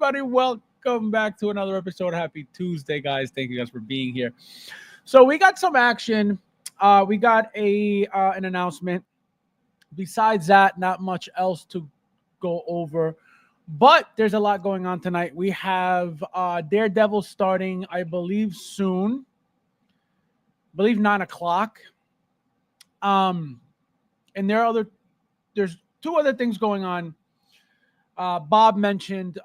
everybody? Welcome back to another episode. Happy Tuesday, guys. Thank you guys for being here. So we got some action. We got an announcement. Besides that, not much else to go over. But there's a lot going on tonight. We have Daredevil starting, I believe, soon. I believe 9 o'clock. And there's two other things going on. Bob mentioned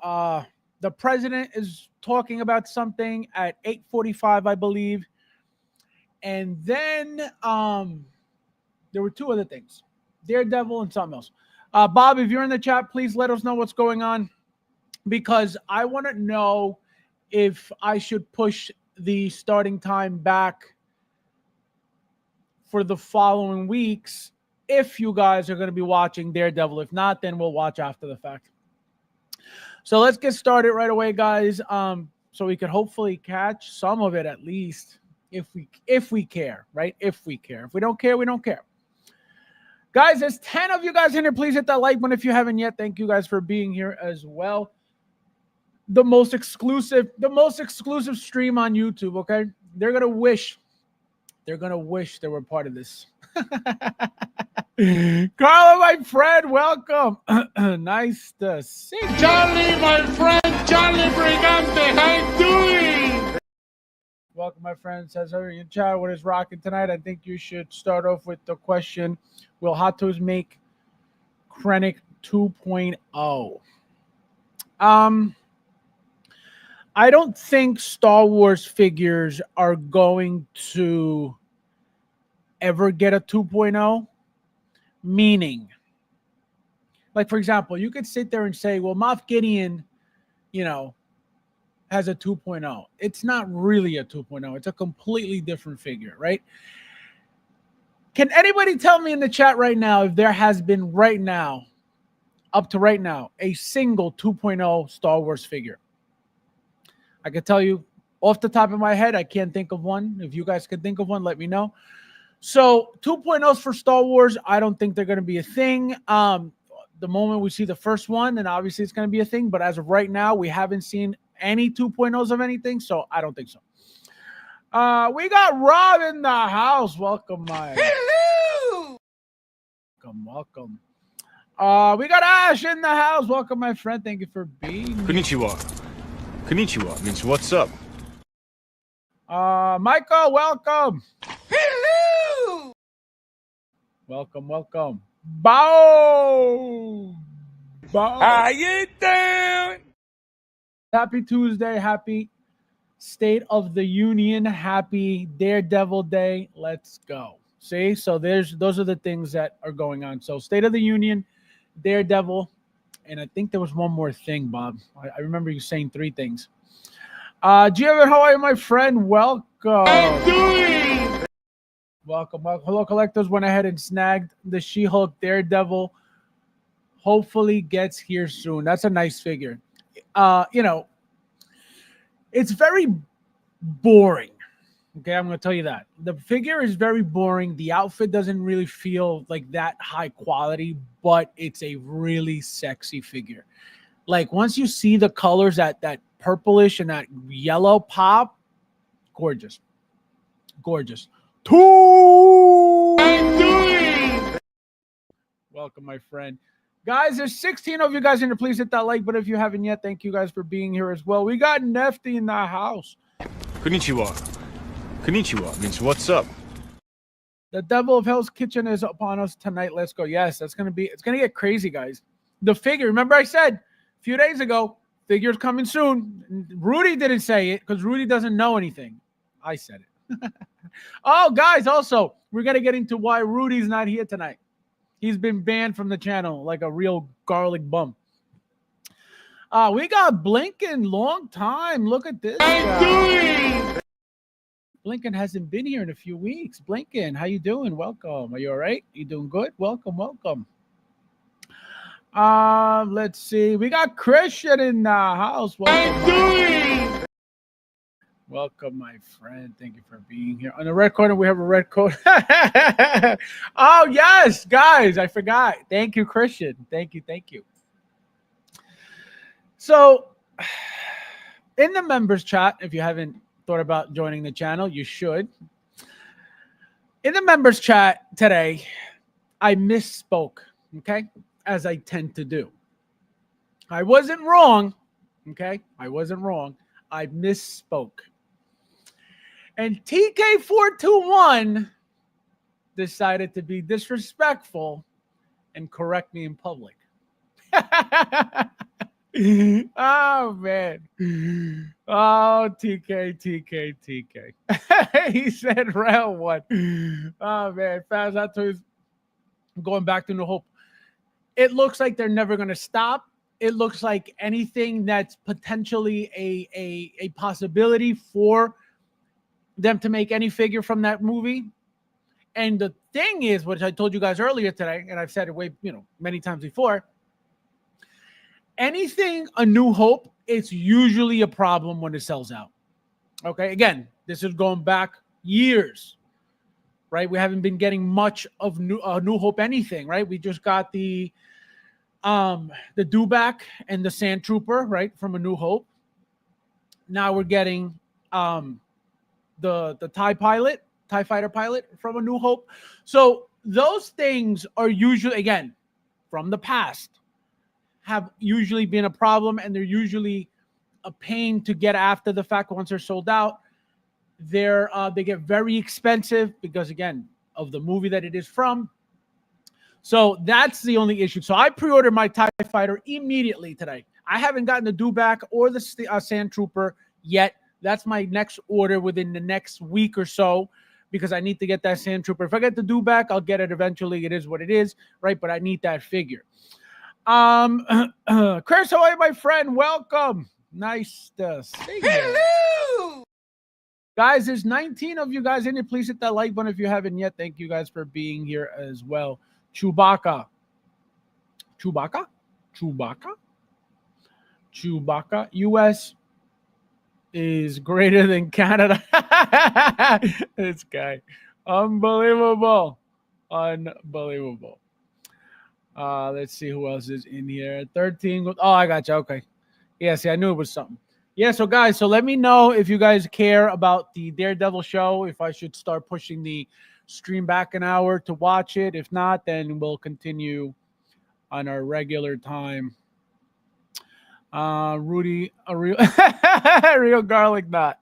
the president is talking about something at 8:45, I believe. And then there were two other things. Daredevil and something else. Bob, if you're in the chat, please let us know what's going on, because I want to know if I should push the starting time back for the following weeks if you guys are going to be watching Daredevil. If not, then we'll watch after the fact. So let's get started right away, guys, so we could hopefully catch some of it at least, if we care, right? If we care. If we don't care, we don't care. Guys, there's 10 of you guys in here. Please hit that like button if you haven't yet. Thank you guys for being here as well. The most exclusive stream on YouTube, okay? They're gonna wish they were part of this. Carla, my friend, welcome. Nice to see you. Charlie, my friend, Charlie Brigante, how you doing? Welcome, my friend. Says over in chat, what is rocking tonight? I think you should start off with the question: will Hot Toys make Krennic 2.0? I don't think Star Wars figures are going to ever get a 2.0. Meaning, like, for example, you could sit there and say, well, Moff Gideon, has a 2.0. It's not really a 2.0. It's a completely different figure, right? Can anybody tell me in the chat right now if there has been up to right now, a single 2.0 Star Wars figure? I can tell you off the top of my head, I can't think of one. If you guys can think of one, let me know. So 2.0s for Star Wars, I don't think they're going to be a thing. The moment we see the first one, then obviously it's going to be a thing. But as of right now, we haven't seen any 2.0s of anything, so I don't think so. We got Rob in the house. Welcome, my. Hello. Welcome. We got Ash in the house. Welcome, my friend. Thank you for being here. Konnichiwa. Konnichiwa means what's up. Michael, welcome. Hello. Welcome. Bow. How you doing? Happy Tuesday. Happy State of the Union. Happy Daredevil Day. Let's go. See? So those are the things that are going on. So State of the Union, Daredevil, and I think there was one more thing, Bob. I remember you saying three things. Giovanni, how are you, my friend? Welcome. How you doing? Welcome. Hello, collectors. Went ahead and snagged the She-Hulk Daredevil. Hopefully gets here soon. That's a nice figure. It's very boring. Okay, I'm going to tell you that. The figure is very boring. The outfit doesn't really feel like that high quality, but it's a really sexy figure. Like, once you see the colors, that purplish and that yellow pop, gorgeous. Welcome, my friend. Guys, there's 16 of you guys in here. Please hit that like button if you haven't yet. Thank you guys for being here as well. We got Nefty in the house. Konnichiwa. Konnichiwa means what's up. The Devil of Hell's Kitchen is upon us tonight. Let's go. Yes, it's gonna get crazy, guys. The figure, remember I said a few days ago, figure's coming soon. Rudy didn't say it because Rudy doesn't know anything. I said it. Oh, guys, also, we're gonna get into why Rudy's not here tonight. He's been banned from the channel like a real garlic bum. We got Blinken, long time. Look at this guy. Blinken hasn't been here in a few weeks. Blinken, how you doing? Welcome. Are you all right? You doing good? Welcome. Let's see. We got Christian in the house. Welcome. Welcome, my friend. Thank you for being here. On the red corner, we have a red coat. Oh, yes, guys. I forgot. Thank you, Christian. Thank you. So in the members chat, if you haven't thought about joining the channel, you should. In the members chat today, I misspoke, okay, as I tend to do. I wasn't wrong, okay? I wasn't wrong. I misspoke. And TK421 decided to be disrespectful and correct me in public. Oh, man. Oh, TK. He said round one. Oh, man. Fast, I told you, going back to New Hope. It looks like they're never going to stop. It looks like anything that's potentially a possibility for them to make any figure from that movie. And the thing is, which I told you guys earlier today, and I've said it many times before, anything A New Hope, it's usually a problem when it sells out. Okay, again, this is going back years, right? We haven't been getting much of New Hope anything, right? We just got the Dewback and the Sand Trooper, right, from A New Hope. Now we're getting the TIE Fighter pilot from A New Hope. So those things are usually, again, from the past, have usually been a problem, and they're usually a pain to get after the fact once they're sold out. They get very expensive because, again, of the movie that it is from. So that's the only issue. So I pre-ordered my TIE Fighter immediately today. I haven't gotten the Dewback or the Sand Trooper yet. That's my next order within the next week or so, because I need to get that Sand Trooper. If I get the Dewback, I'll get it eventually. It is what it is, right? But I need that figure. Chris, how are you, my friend? Welcome. Nice to see you. Hello! Guys, there's 19 of you guys in here. Please hit that like button if you haven't yet. Thank you guys for being here as well. Chewbacca, US is greater than Canada. This guy. Unbelievable. Let's see who else is in here. 13. Oh, I got you. Okay. Yeah, see, I knew it was something. Yeah, so guys, so let me know if you guys care about the Daredevil show, if I should start pushing the stream back an hour to watch it. If not, then we'll continue on our regular time. Rudy, a real real garlic knot.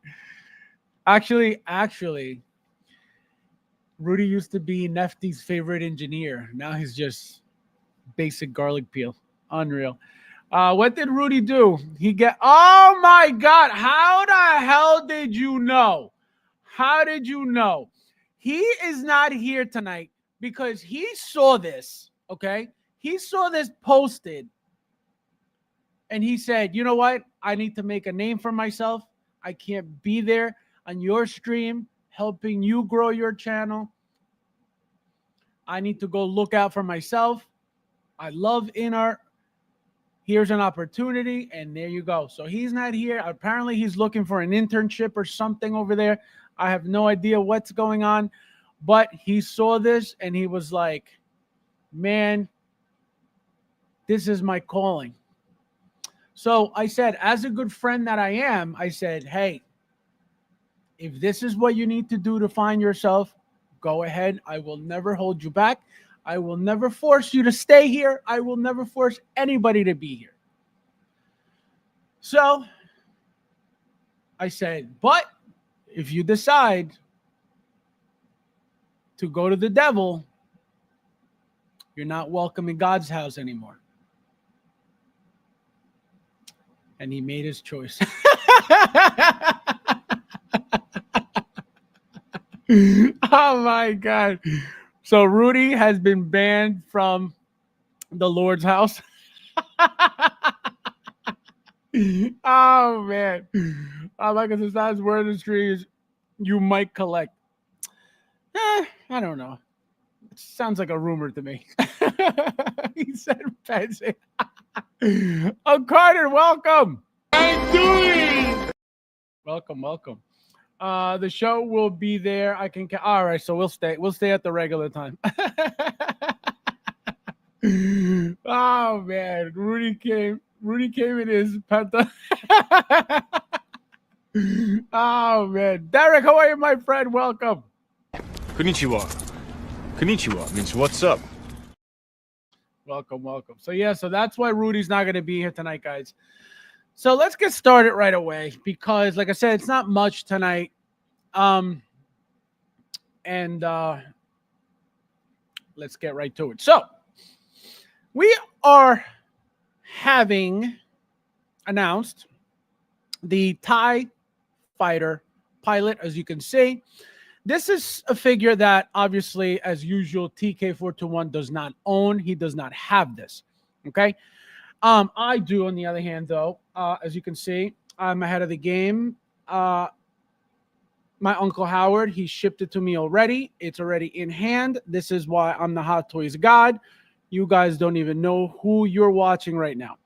Actually, Rudy used to be Nefty's favorite engineer. Now he's just basic garlic peel. Unreal. What did Rudy do? Oh my God. How the hell did you know? How did you know? He is not here tonight because he saw this, okay? He saw this posted and he said, you know what? I need to make a name for myself. I can't be there on your stream helping you grow your channel. I need to go look out for myself. I love in-art. Here's an opportunity, and there you go. So he's not here. Apparently, he's looking for an internship or something over there. I have no idea what's going on, but he saw this, and he was like, man, this is my calling. So I said, as a good friend that I am, I said, hey, if this is what you need to do to find yourself, go ahead. I will never hold you back. I will never force you to stay here. I will never force anybody to be here. So I said, but if you decide to go to the devil, you're not welcome in God's house anymore. And he made his choice. Oh my God. So Rudy has been banned from the Lord's house. Oh man. Like a society's word in streams, you might collect. I don't know. It sounds like a rumor to me. He said fancy. Oh, Carter, welcome. I'm doing. Welcome. The show will be there. All right, so we'll stay at the regular time. Oh man, Rudy Rudy came in his panther. Oh man, Derek, how are you, my friend? Welcome. Konnichiwa. Konnichiwa means what's up. Welcome. So yeah, so that's why Rudy's not going to be here tonight, guys. So let's get started right away because, like I said, it's not much tonight. And let's get right to it. So we are having announced the TIE Fighter pilot, as you can see. This is a figure that, obviously, as usual, TK421 does not own. He does not have this. Okay. I do, on the other hand, though. As you can see, I'm ahead of the game. My Uncle Howard, he shipped it to me already. It's already in hand. This is why I'm the Hot Toys God. You guys don't even know who you're watching right now.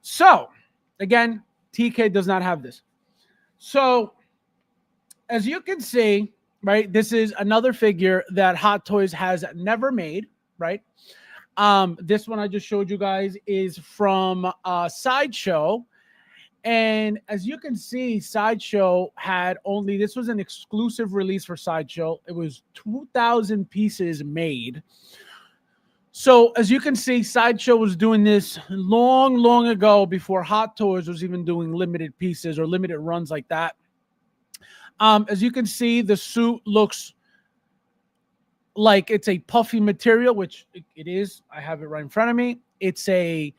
So, again, TK does not have this. So, as you can see, right, this is another figure that Hot Toys has never made, right? This one I just showed you guys is from Sideshow. And as you can see, Sideshow had only, this was an exclusive release for Sideshow. It was 2,000 pieces made. So as you can see, Sideshow was doing this long ago before Hot Toys was even doing limited pieces or limited runs like that. As you can see, the suit looks like it's a puffy material, which it is. I have it right in front of me. It's a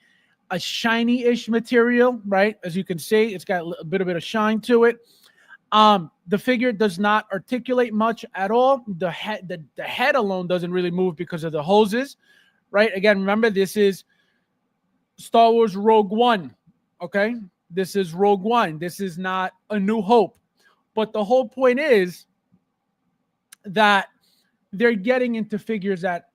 shiny-ish material, right? As you can see, it's got a bit of shine to it. The figure does not articulate much at all. The head alone doesn't really move because of the hoses, right? Again, remember, this is Star Wars Rogue One, okay? This is Rogue One. This is not A New Hope. But the whole point is that they're getting into figures that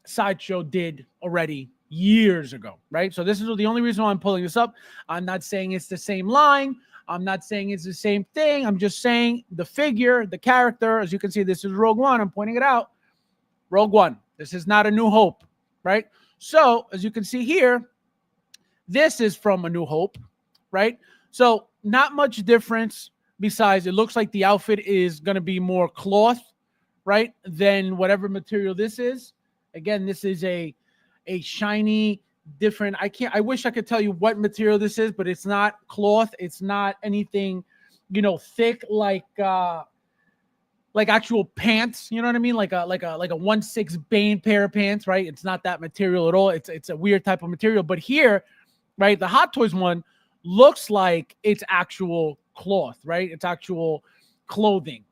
Sideshow did already years ago, right? So this is the only reason why I'm pulling this up. I'm not saying it's the same line. I'm not saying it's the same thing. I'm just saying the figure, the character, as you can see, this is Rogue One. I'm pointing it out. Rogue One. This is not A New Hope, right? So as you can see here, this is from A New Hope, right? So not much difference besides it looks like the outfit is going to be more cloth, right, than whatever material this is. Again, this is a shiny, different. I wish I could tell you what material this is, but it's not cloth. It's not anything, thick like actual pants. You know what I mean? Like a 1/6 Bane pair of pants, right? It's not that material at all. It's a weird type of material. But here, right, the Hot Toys one looks like it's actual cloth, right? It's actual clothing.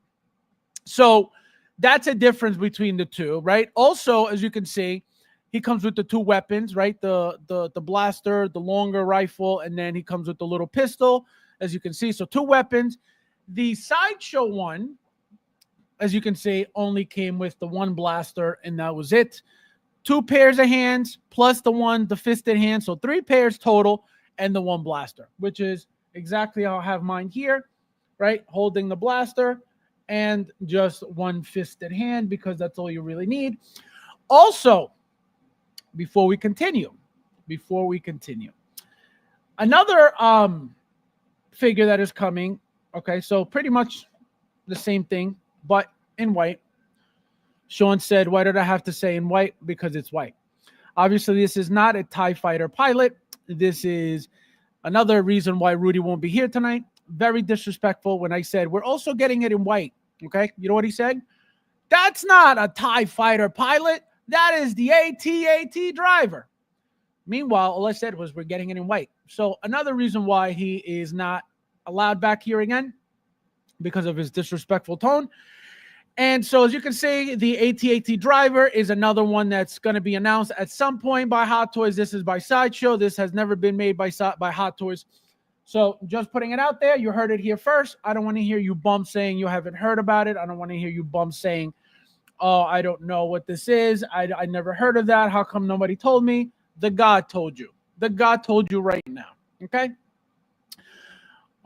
So that's a difference between the two, right? Also, as you can see, he comes with the two weapons, right? The blaster, the longer rifle, and then he comes with the little pistol, as you can see. So two weapons. The Sideshow one, as you can see, only came with the one blaster, and that was it. 2 pairs of hands plus the fisted hand. So 3 pairs total, and the one blaster, which is exactly how I have mine here, right? Holding the blaster and just one fisted hand because that's all you really need. Also, before we continue, another figure that is coming. Okay, so pretty much the same thing, but in white. Sean said, why did I have to say in white? Because it's white. Obviously, this is not a TIE Fighter pilot. This is another reason why Rudy won't be here tonight. Very disrespectful when I said, we're also getting it in white. Okay, you know what he said? That's not a TIE Fighter pilot. That is the AT-AT driver. Meanwhile, all I said was we're getting it in white. So another reason why he is not allowed back here again, because of his disrespectful tone. And so as you can see, the AT-AT driver is another one that's going to be announced at some point by Hot Toys. This is by Sideshow. This has never been made by Hot Toys. So just putting it out there. You heard it here first. I don't want to hear you bums saying you haven't heard about it. I don't want to hear you bums saying, oh, I don't know what this is. I never heard of that. How come nobody told me? The God told you. The God told you right now. Okay?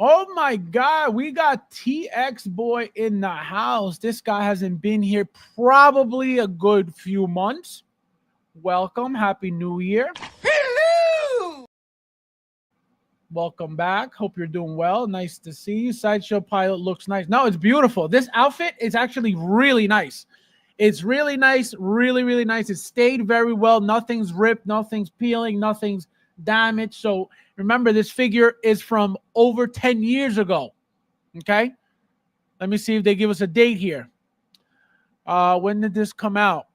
Oh my God, we got TX Boy in the house. This guy hasn't been here probably a good few months. Welcome. Happy New Year. Welcome back. Hope you're doing well. Nice to see you. Sideshow Pilot looks nice. No, it's beautiful. This outfit is actually really nice. It's really nice, really, really nice. It stayed very well. Nothing's ripped, nothing's peeling, nothing's damaged. So remember, this figure is from over 10 years ago. Okay? Let me see if they give us a date here. When did this come out?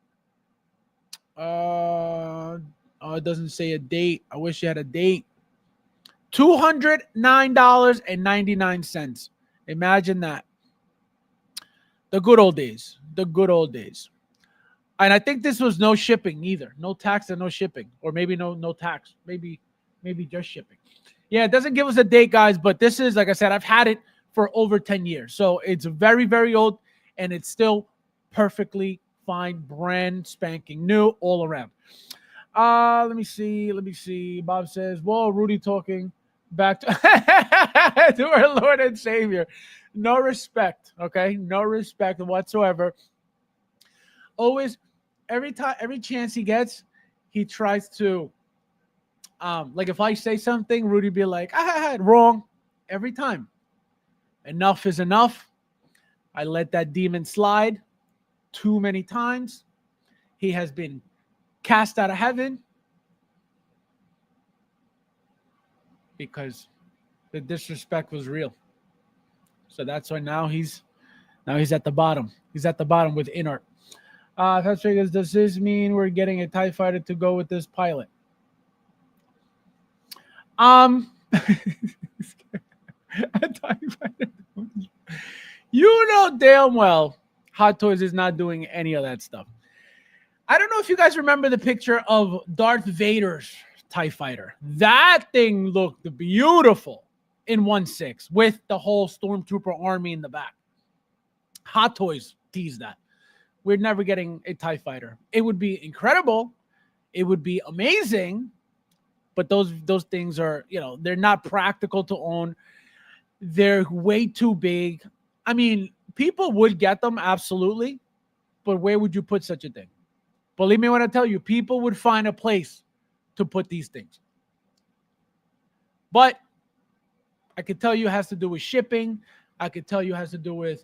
It doesn't say a date. I wish it had a date. $209.99. Imagine that. The good old days. The good old days. And I think this was no shipping either. No tax and no shipping. Or maybe no tax. Maybe just shipping. Yeah, it doesn't give us a date, guys, but this is, like I said, I've had it for over 10 years. So it's very, very old, and it's still perfectly fine, brand spanking new all around. Let me see. Bob says, whoa, Rudy talking back to, to our Lord and Savior. No respect, okay? No respect whatsoever. Always, every chance he gets, he tries to, like if I say something, Rudy be like, wrong. Every time. Enough is enough. I let that demon slide too many times. He has been cast out of heaven because the disrespect was real. So that's why now he's at the bottom. He's at the bottom with Inart. FabsFigures, does this mean we're getting a TIE fighter to go with this pilot? A TIE fighter. You know damn well Hot Toys is not doing any of that stuff. I don't know if you guys remember the picture of Darth Vader's TIE fighter. That thing looked beautiful in 1/6 with the whole Stormtrooper army in the back. Hot Toys teased that. We're never getting a TIE fighter. It would be incredible. It would be amazing. But those things are, they're not practical to own. They're way too big. I mean, people would get them, absolutely. But where would you put such a thing? Believe me when I tell you, people would find a place to put these things. But I could tell you it has to do with shipping. I could tell you it has to do with,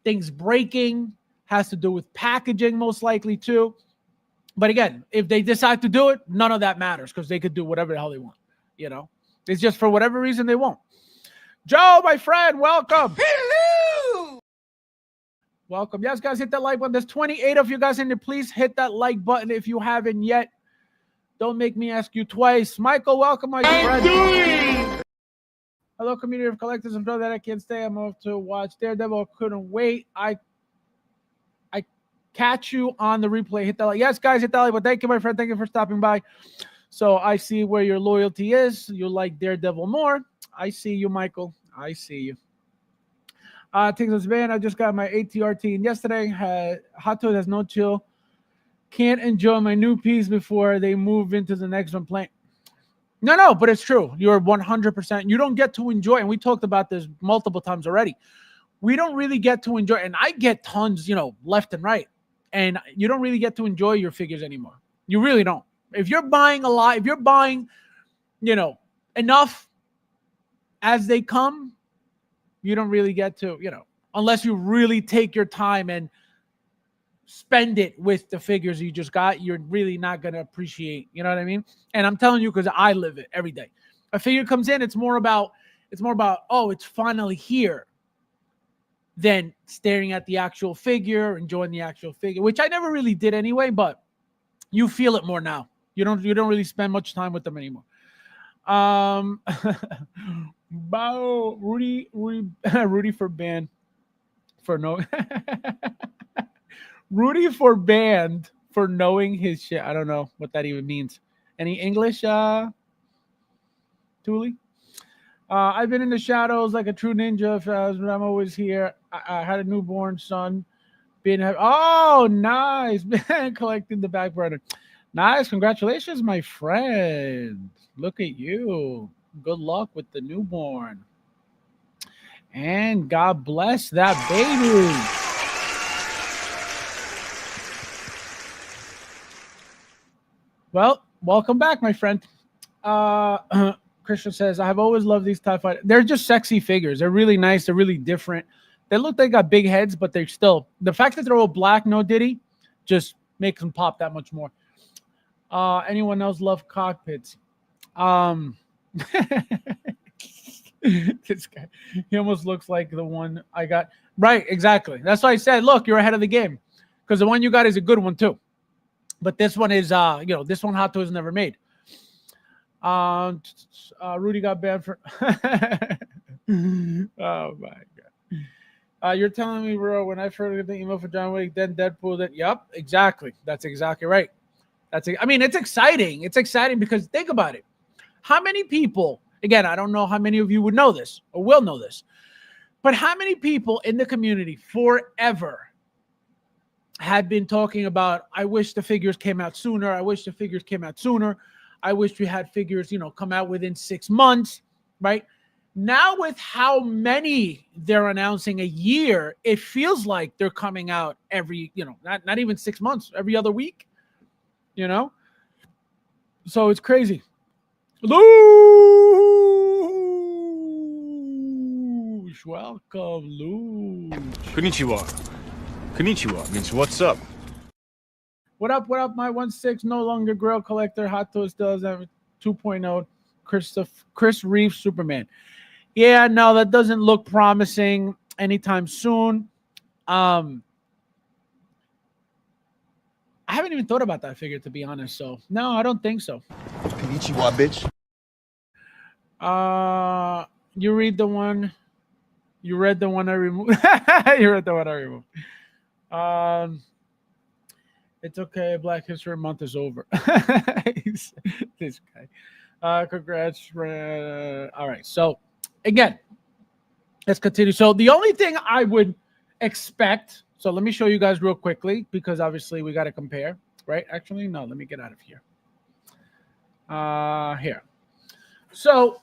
things breaking, has to do with packaging most likely too. But again, if they decide to do it, none of that matters because they could do whatever the hell they want. It's just for whatever reason they won't. Joe, my friend, welcome. Hello. Welcome. Yes, guys, hit that like button. There's 28 of you guys in there. Please hit that like button if you haven't yet. Don't make me ask you twice. Michael, welcome, my friend. Doing? Hello, community of collectors. I'm sorry that I can't stay. I'm off to watch Daredevil. Couldn't wait. I catch you on the replay. Hit that like. Yes, guys, hit that like. But thank you, my friend. Thank you for stopping by. So I see where your loyalty is. You like Daredevil more. I see you, Michael. I see you. Texas Band, I just got my ATRT in yesterday. Hot Toys has no chill. Can't enjoy my new piece before they move into the next one playing. No, but it's true. You're 100%. You don't get to enjoy, and we talked about this multiple times already. We don't really get to enjoy, and I get tons, left and right. And you don't really get to enjoy your figures anymore. You really don't. If you're buying a lot, if you're buying, enough as they come, you don't really get to, unless you really take your time and spend it with the figures you just got, you're really not going to appreciate, you know what I mean? And I'm telling you, because I live it every day. A figure comes in, it's more about, oh, it's finally here, than staring at the actual figure, enjoying the actual figure, which I never really did anyway, but you feel it more now. You don't really spend much time with them anymore. Rudy for banned for no Rudy for banned for knowing his shit. I don't know what that even means. Any English, Thule? I've been in the shadows like a true ninja, but I'm always here. I had a newborn son. Oh, nice. Man, collecting the back burner. Nice. Congratulations, my friend. Look at you. Good luck with the newborn. And God bless that baby. Well, welcome back, my friend. Christian says, I have always loved these TIE fighters. They're just sexy figures. They're really nice. They're really different. They look like they got big heads, but they're still, the fact that they're all black, no Diddy, just makes them pop that much more. Anyone else love cockpits? This guy, he almost looks like the one I got. Right, exactly. That's why I said, look, you're ahead of the game, because the one you got is a good one too. But this one is, this one Hot Toys never made. Rudy got banned for. Oh my god! You're telling me, bro? When I first got the email for John Wick, then Deadpool, then yep, exactly. That's exactly right. I mean, it's exciting. It's exciting because think about it. How many people? Again, I don't know how many of you would know this or will know this, but how many people in the community forever had been talking about, I wish the figures came out sooner. I wish the figures came out sooner. I wish we had figures, come out within 6 months, right? Now with how many they're announcing a year, it feels like they're coming out every, not even 6 months, every other week, So it's crazy. Luge, welcome, Luge. Konnichiwa. Konnichiwa means what's up. What up, my 1/6 no longer grill collector. Hot Toys does have 2.0 Chris Reeve Superman. Yeah, no, that doesn't look promising anytime soon. I haven't even thought about that figure, to be honest. So no, I don't think so. Konnichiwa, bitch. You read the one. You read the one I removed. You read the one I removed. It's okay. Black History Month is over. This guy. Congrats. All right. So again, let's continue. So the only thing I would expect. So let me show you guys real quickly, because obviously we got to compare, right? Actually, no, let me get out of here. Here. So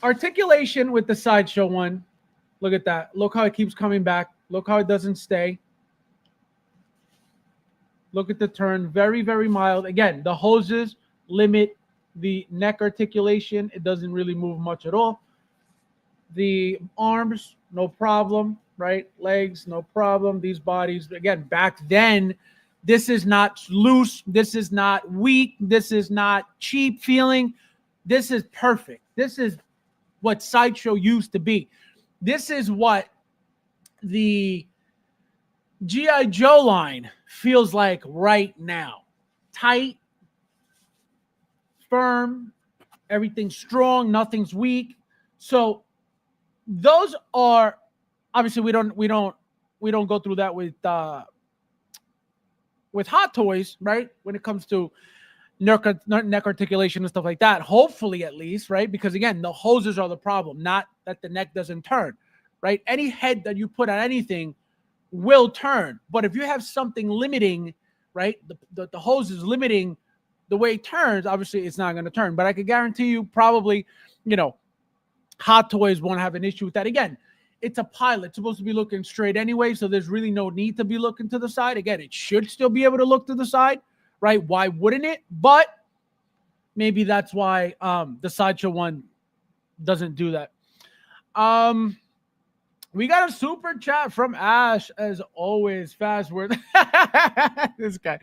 articulation with the Sideshow one. Look at that. Look how it keeps coming back. Look how it doesn't stay. Look at the turn. Very, very mild. Again, the hoses limit the neck articulation. It doesn't really move much at all. The arms, no problem, right? Legs, no problem. These bodies, again, back then, this is not loose. This is not weak. This is not cheap feeling. This is perfect. This is what Sideshow used to be. This is what the G.I. Joe line feels like right now. Tight, firm, everything's strong, nothing's weak. So those are obviously we don't go through that with Hot Toys, right? When it comes to neck articulation and stuff like that, hopefully at least, right? Because again, the hoses are the problem, not that the neck doesn't turn, right? Any head that you put on anything will turn, but if you have something limiting, right, the hose is limiting the way it turns, obviously it's not going to turn. But I could guarantee you probably, Hot Toys won't have an issue with that. Again, it's a pilot. It's supposed to be looking straight anyway, so there's really no need to be looking to the side. Again, it should still be able to look to the side, right? Why wouldn't it? But maybe that's why the Sideshow one doesn't do that. We got a super chat from Ash, as always. Fast word. This guy.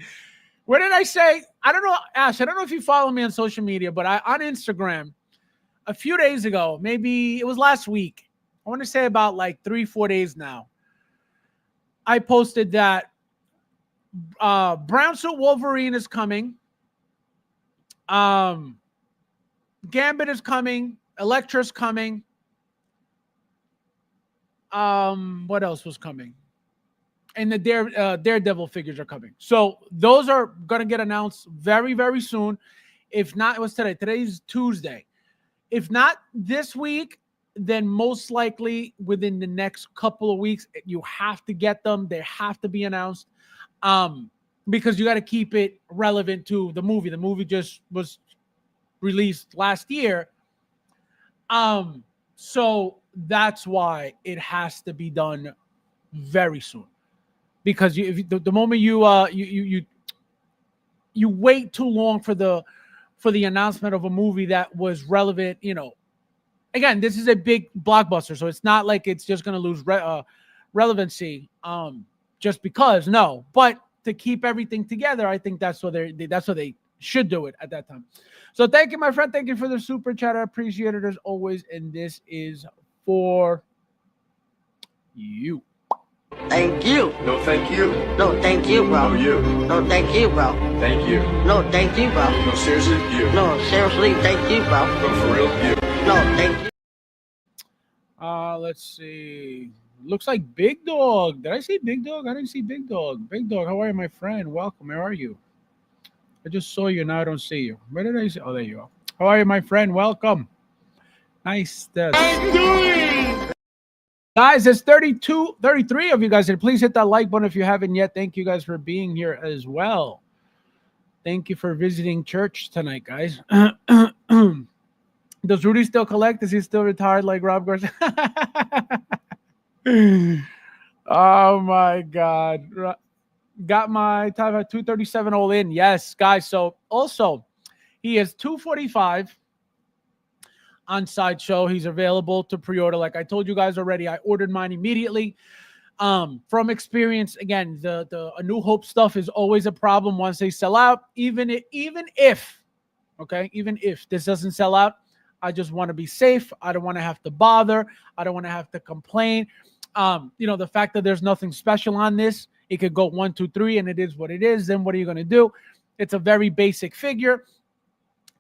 What did I say? I don't know, Ash. I don't know if you follow me on social media, but on Instagram, a few days ago, maybe it was last week, I want to say about like 3-4 days now, I posted that Brown Suit Wolverine is coming. Gambit is coming. Elektra's coming. What else was coming? And the Daredevil figures are coming. So those are going to get announced very, very soon. If not, it was today. Today's Tuesday. If not this week, then most likely within the next couple of weeks, you have to get them. They have to be announced because you got to keep it relevant to the movie. The movie just was released last year. So that's why it has to be done very soon. Because the moment you wait too long for the for the announcement of a movie that was relevant. Again, this is a big blockbuster, so it's not like it's just going to lose relevancy just because. No, but to keep everything together, I think that's what they should do it at that time. So thank you, my friend. Thank you for the super chat. I appreciate it as always. And this is for you. Thank you. No, thank you. No, thank you, bro. No, you. No, thank you, bro. Thank you. No, thank you, bro. No, seriously, you. No, seriously, thank you, bro. No, for real, you. No, thank you. Let's see. Looks like Big Dog. Did I see Big Dog? I didn't see Big Dog. Big Dog, how are you, my friend? Welcome. How are you? I just saw you. Now I don't see you. Where did I see? Oh, there you are. How are you, my friend? Welcome. Nice. Guys, there's 33 of you guys here. Please hit that like button if you haven't yet. Thank you guys for being here as well. Thank you for visiting church tonight, guys. Does Rudy still collect? Is he still retired like Rob Garcia? Oh, my God. Got my time at 237 all in. Yes, guys. So also, he is 245 on Sideshow. He's available to pre-order. Like I told you guys already, I ordered mine immediately. From experience, again, the A New Hope stuff is always a problem once they sell out. Even if this doesn't sell out, I just want to be safe. I don't want to have to bother. I don't want to have to complain. The fact that there's nothing special on this, it could go 1, 2, 3, and it is what it is. Then what are you going to do? It's a very basic figure.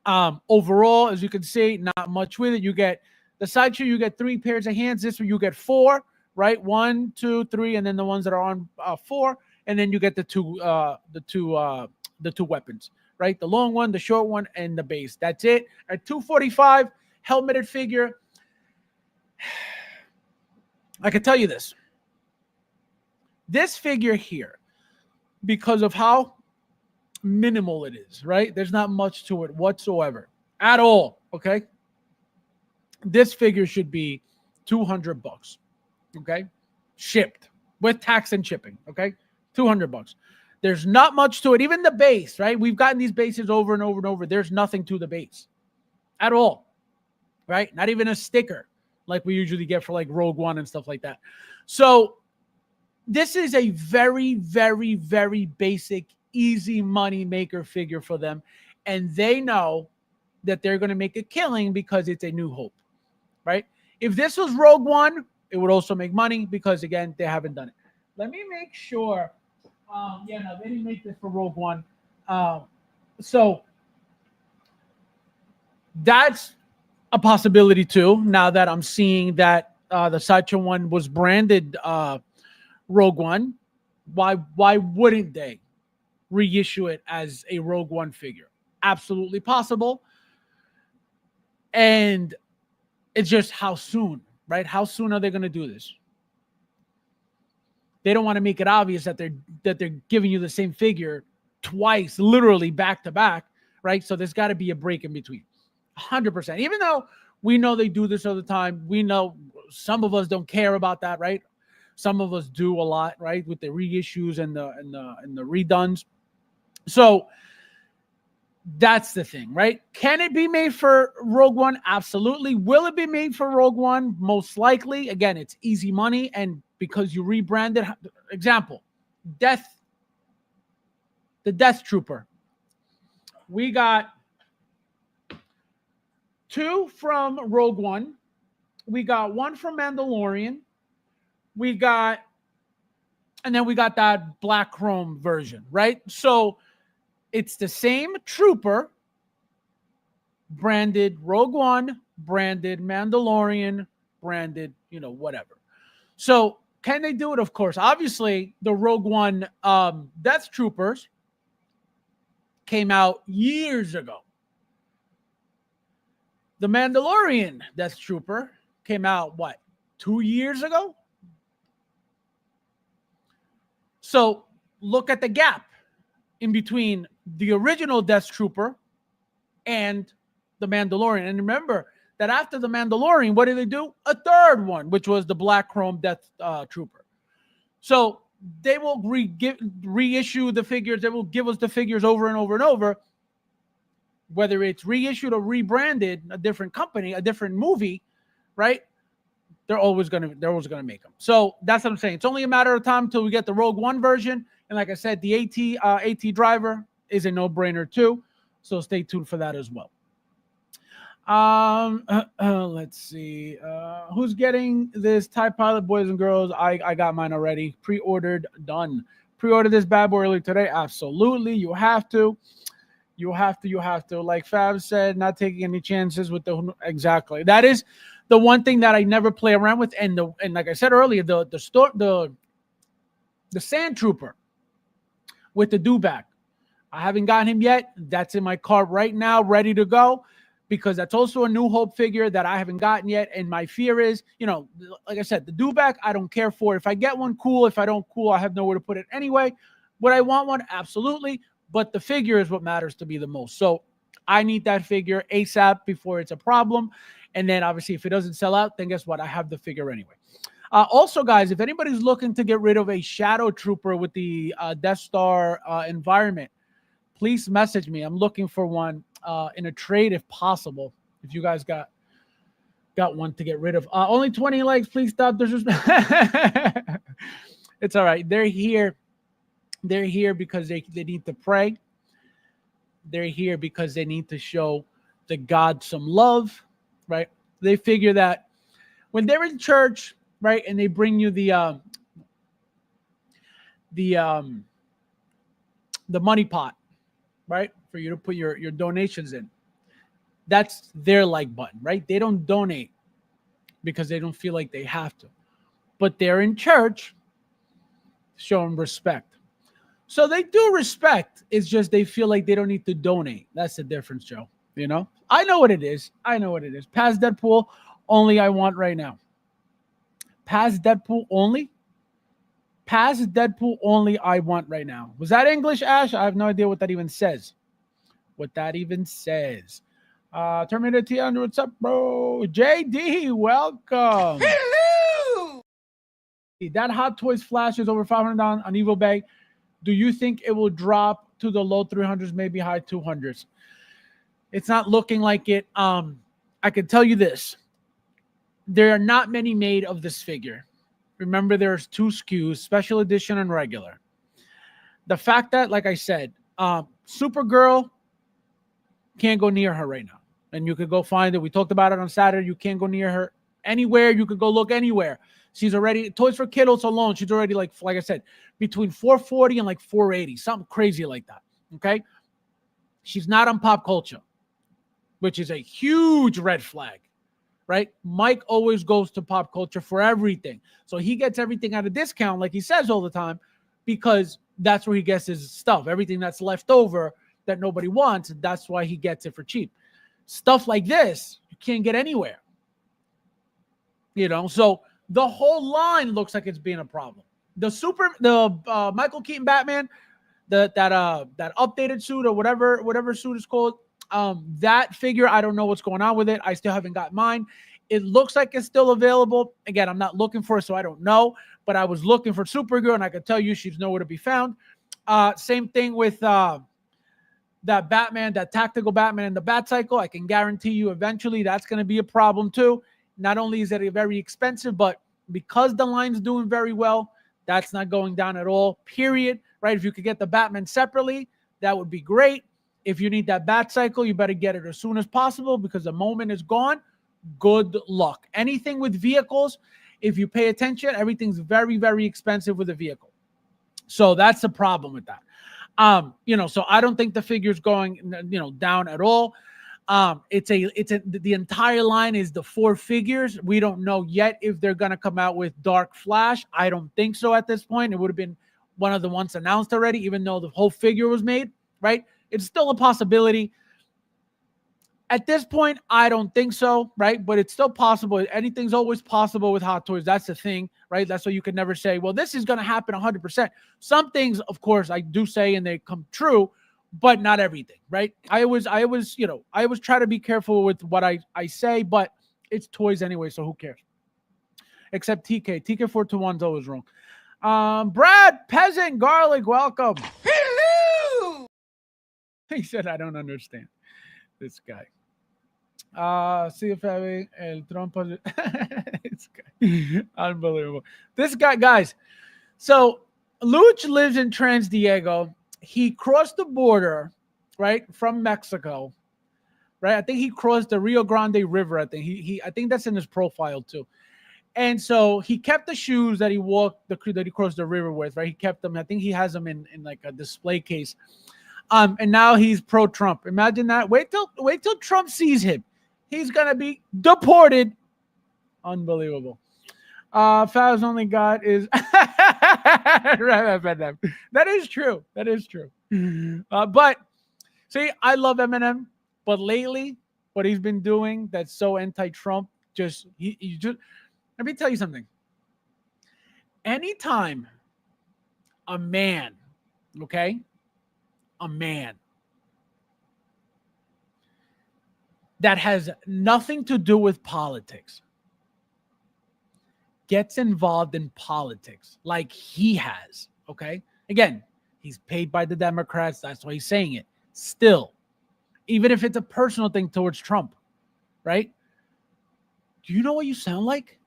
Overall, as you can see, not much with it. You get the Sideshow, you get 3 pairs of hands. This one you get 4, right? 1, 2, 3, and then the ones that are on 4, and then you get the two weapons, right? The long one, the short one, and the base. That's it. At 245, helmeted figure. I can tell you this. This figure here, because of how minimal it is, right? There's not much to it whatsoever at all. Okay. This figure should be $200. Okay. Shipped with tax and shipping. Okay. $200. There's not much to it. Even the base, right? We've gotten these bases over and over and over. There's nothing to the base at all. Right. Not even a sticker like we usually get for like Rogue One and stuff like that. So this is a very, very, very basic, easy money maker figure for them, and they know that they're going to make a killing because it's A New Hope, right? If this was Rogue One, it would also make money because, again, they haven't done it. Let me make sure. They didn't make this for Rogue One. So that's a possibility too. Now that I'm seeing that the Sideshow one was branded Rogue One, why wouldn't they reissue it as a Rogue One figure? Absolutely possible. And it's just how soon, right? How soon are they going to do this? They don't want to make it obvious that they're giving you the same figure twice, literally back to back, right? So there's got to be a break in between. 100%. Even though we know they do this all the time, we know some of us don't care about that, right? Some of us do a lot, right, with the reissues and the redones. So that's the thing, right? Can it be made for Rogue One? Absolutely. Will it be made for Rogue One? Most likely. Again, it's easy money, and because you rebrand it. Example, the Death Trooper. We got 2 from Rogue One. We got 1 from Mandalorian. And then we got that black chrome version, right? So it's the same trooper, branded Rogue One, branded Mandalorian, branded, whatever. So can they do it? Of course. Obviously, the Rogue One Death Troopers came out years ago. The Mandalorian Death Trooper came out, 2 years ago? So look at the gap in between the original Death Trooper and the Mandalorian. And remember that after the Mandalorian, what did they do? A third one, which was the Black Chrome Death Trooper. So they will reissue the figures. They will give us the figures over and over and over. whether it's reissued or rebranded, a different company, a different movie, right? They're always gonna make them. So that's what I'm saying. It's only a matter of time until we get the Rogue One version. And like I said, the AT driver is a no-brainer too. So stay tuned for that as well. Let's see. Who's getting this TIE Pilot, boys and girls? I got mine already. Pre-ordered, done. Pre-order this bad boy early today. Absolutely. You have to. You have to. Like Fab said, not taking any chances with the exactly. That is the one thing that I never play around with. And like I said earlier, the Sand Trooper with the dewback. I haven't gotten him yet. That's in my cart right now, ready to go. Because that's also a New Hope figure that I haven't gotten yet. And my fear is, like I said, the dewback, I don't care for. If I get one, cool. If I don't, cool. I have nowhere to put it anyway. Would I want one? Absolutely. But the figure is what matters to me the most. So I need that figure ASAP before it's a problem. And then obviously if it doesn't sell out, then guess what? I have the figure anyway. Also, guys, if anybody's looking to get rid of a Shadow Trooper with the Death Star environment, please message me. I'm looking for one in a trade if possible. If you guys got one to get rid of. Only 20 likes. Please stop disrespect. It's all right. They're here. They're here because they need to pray. They're here because they need to show the God some love, right? They figure that when they're in church, right, and they bring you the money pot, right, for you to put your donations in. That's their like button, right? They don't donate because they don't feel like they have to. But they're in church showing respect. So they do respect. It's just they feel like they don't need to donate. That's the difference, Joe. I know what it is. Past Deadpool only I want right now. Past Deadpool only? Past Deadpool only I want right now. Was that English, Ash? I have no idea what that even says. Terminator T100, what's up, bro? JD, welcome. Hello! That Hot Toys flash is over 500 on Evil Bay. Do you think it will drop to the low 300s, maybe high 200s? It's not looking like it. I can tell you this. There are not many made of this figure. Remember, there's 2 SKUs, special edition and regular. The fact that, like I said, Supergirl can't go near her right now. And you could go find it. We talked about it on Saturday. You can't go near her anywhere. You could go look anywhere. She's already, Toys for Kiddos alone, she's already like I said, between 440 and like 480, something crazy like that. Okay? She's not on Pop Culture, which is a huge red flag, right? Mike always goes to Pop Culture for everything. So he gets everything at a discount, like he says all the time, because that's where he gets his stuff. Everything that's left over that nobody wants, that's why he gets it for cheap. Stuff like this, you can't get anywhere. So the whole line looks like it's being a problem. The Michael Keaton Batman, that updated suit or whatever suit is called, that figure, I don't know what's going on with it. I still haven't got mine. It looks like it's still available. Again, I'm not looking for it, so I don't know. But I was looking for Supergirl, and I can tell you she's nowhere to be found. Same thing with that Batman, that tactical Batman in the Batcycle. I can guarantee you eventually that's going to be a problem too. Not only is it very expensive, but because the line's doing very well, that's not going down at all, period. Right? If you could get the Batman separately, that would be great. If you need that Batcycle, you better get it as soon as possible because the moment is gone. Good luck. Anything with vehicles, if you pay attention, everything's very, very expensive with a vehicle. So that's the problem with that. So I don't think the figure's going, down at all. The entire line is the 4 figures. We don't know yet if they're going to come out with Dark Flash. I don't think so at this point. It would have been one of the ones announced already, even though the whole figure was made, right? It's still a possibility. At this point, I don't think so, right? But it's still possible. Anything's always possible with Hot Toys. That's the thing, right? That's why you can never say, well, this is going to happen 100%. Some things, of course, I do say and they come true, but not everything, right? I always try to be careful with what I say, but it's toys anyway, so who cares? Except TK. TK421 is always wrong. Brad, Peasant, Garlic, welcome. Hello! He said, I don't understand. This guy. See if el Trump. This guy. Unbelievable. This guy, guys. So Luch lives in Trans Diego. He crossed the border, right, from Mexico. Right, I think he crossed the Rio Grande River. I think I think that's in his profile too. And so he kept the shoes that he walked that he crossed the river with. Right, he kept them. I think he has them in like a display case. And now he's pro-Trump. Imagine that. Wait till Trump sees him. He's gonna be deported. Unbelievable. Fab's only God is that is true. That is true. But see, I love Eminem, but lately, what he's been doing that's so anti-Trump, just he just let me tell you something. Anytime a man, okay, a man that has nothing to do with politics gets involved in politics like he has, okay? Again, he's paid by the Democrats. That's why he's saying it. Still, even if it's a personal thing towards Trump, right? Do you know what you sound like?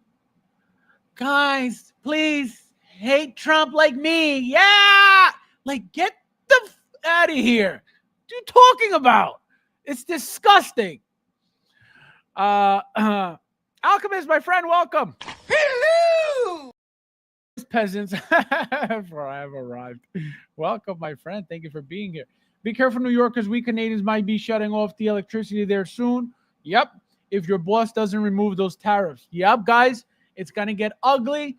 Guys, please hate Trump like me. Yeah! Like, get the out of here. What are you talking about? It's disgusting. Alchemist, my friend, welcome. Hello! Peasants have arrived. Welcome, my friend. Thank you for being here. Be careful, New Yorkers. We Canadians might be shutting off the electricity there soon. Yep. If your boss doesn't remove those tariffs. Yep, guys. It's going to get ugly.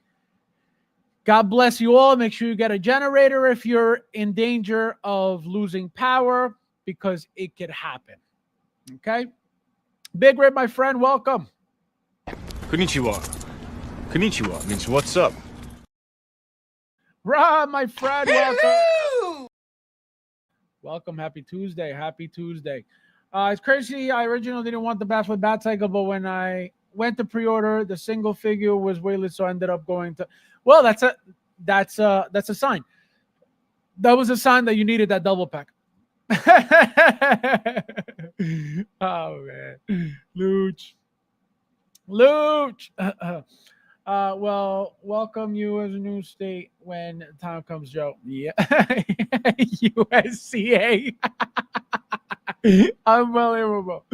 God bless you all. Make sure you get a generator if you're in danger of losing power, because it could happen. Okay? Big Red, my friend, welcome. Konnichiwa. Konnichiwa means what's up. Rob, my friend, welcome. Welcome. Happy Tuesday. Happy Tuesday. It's crazy. I originally didn't want the Basswood Bat Cycle, but when I went to pre-order, the single figure was waitlist, so I ended up going to. Well, that's a sign. That was a sign that you needed that double pack. Oh man, Luch. Well, welcome you as a new state when time comes, Joe. Yeah, USCA. Unbelievable.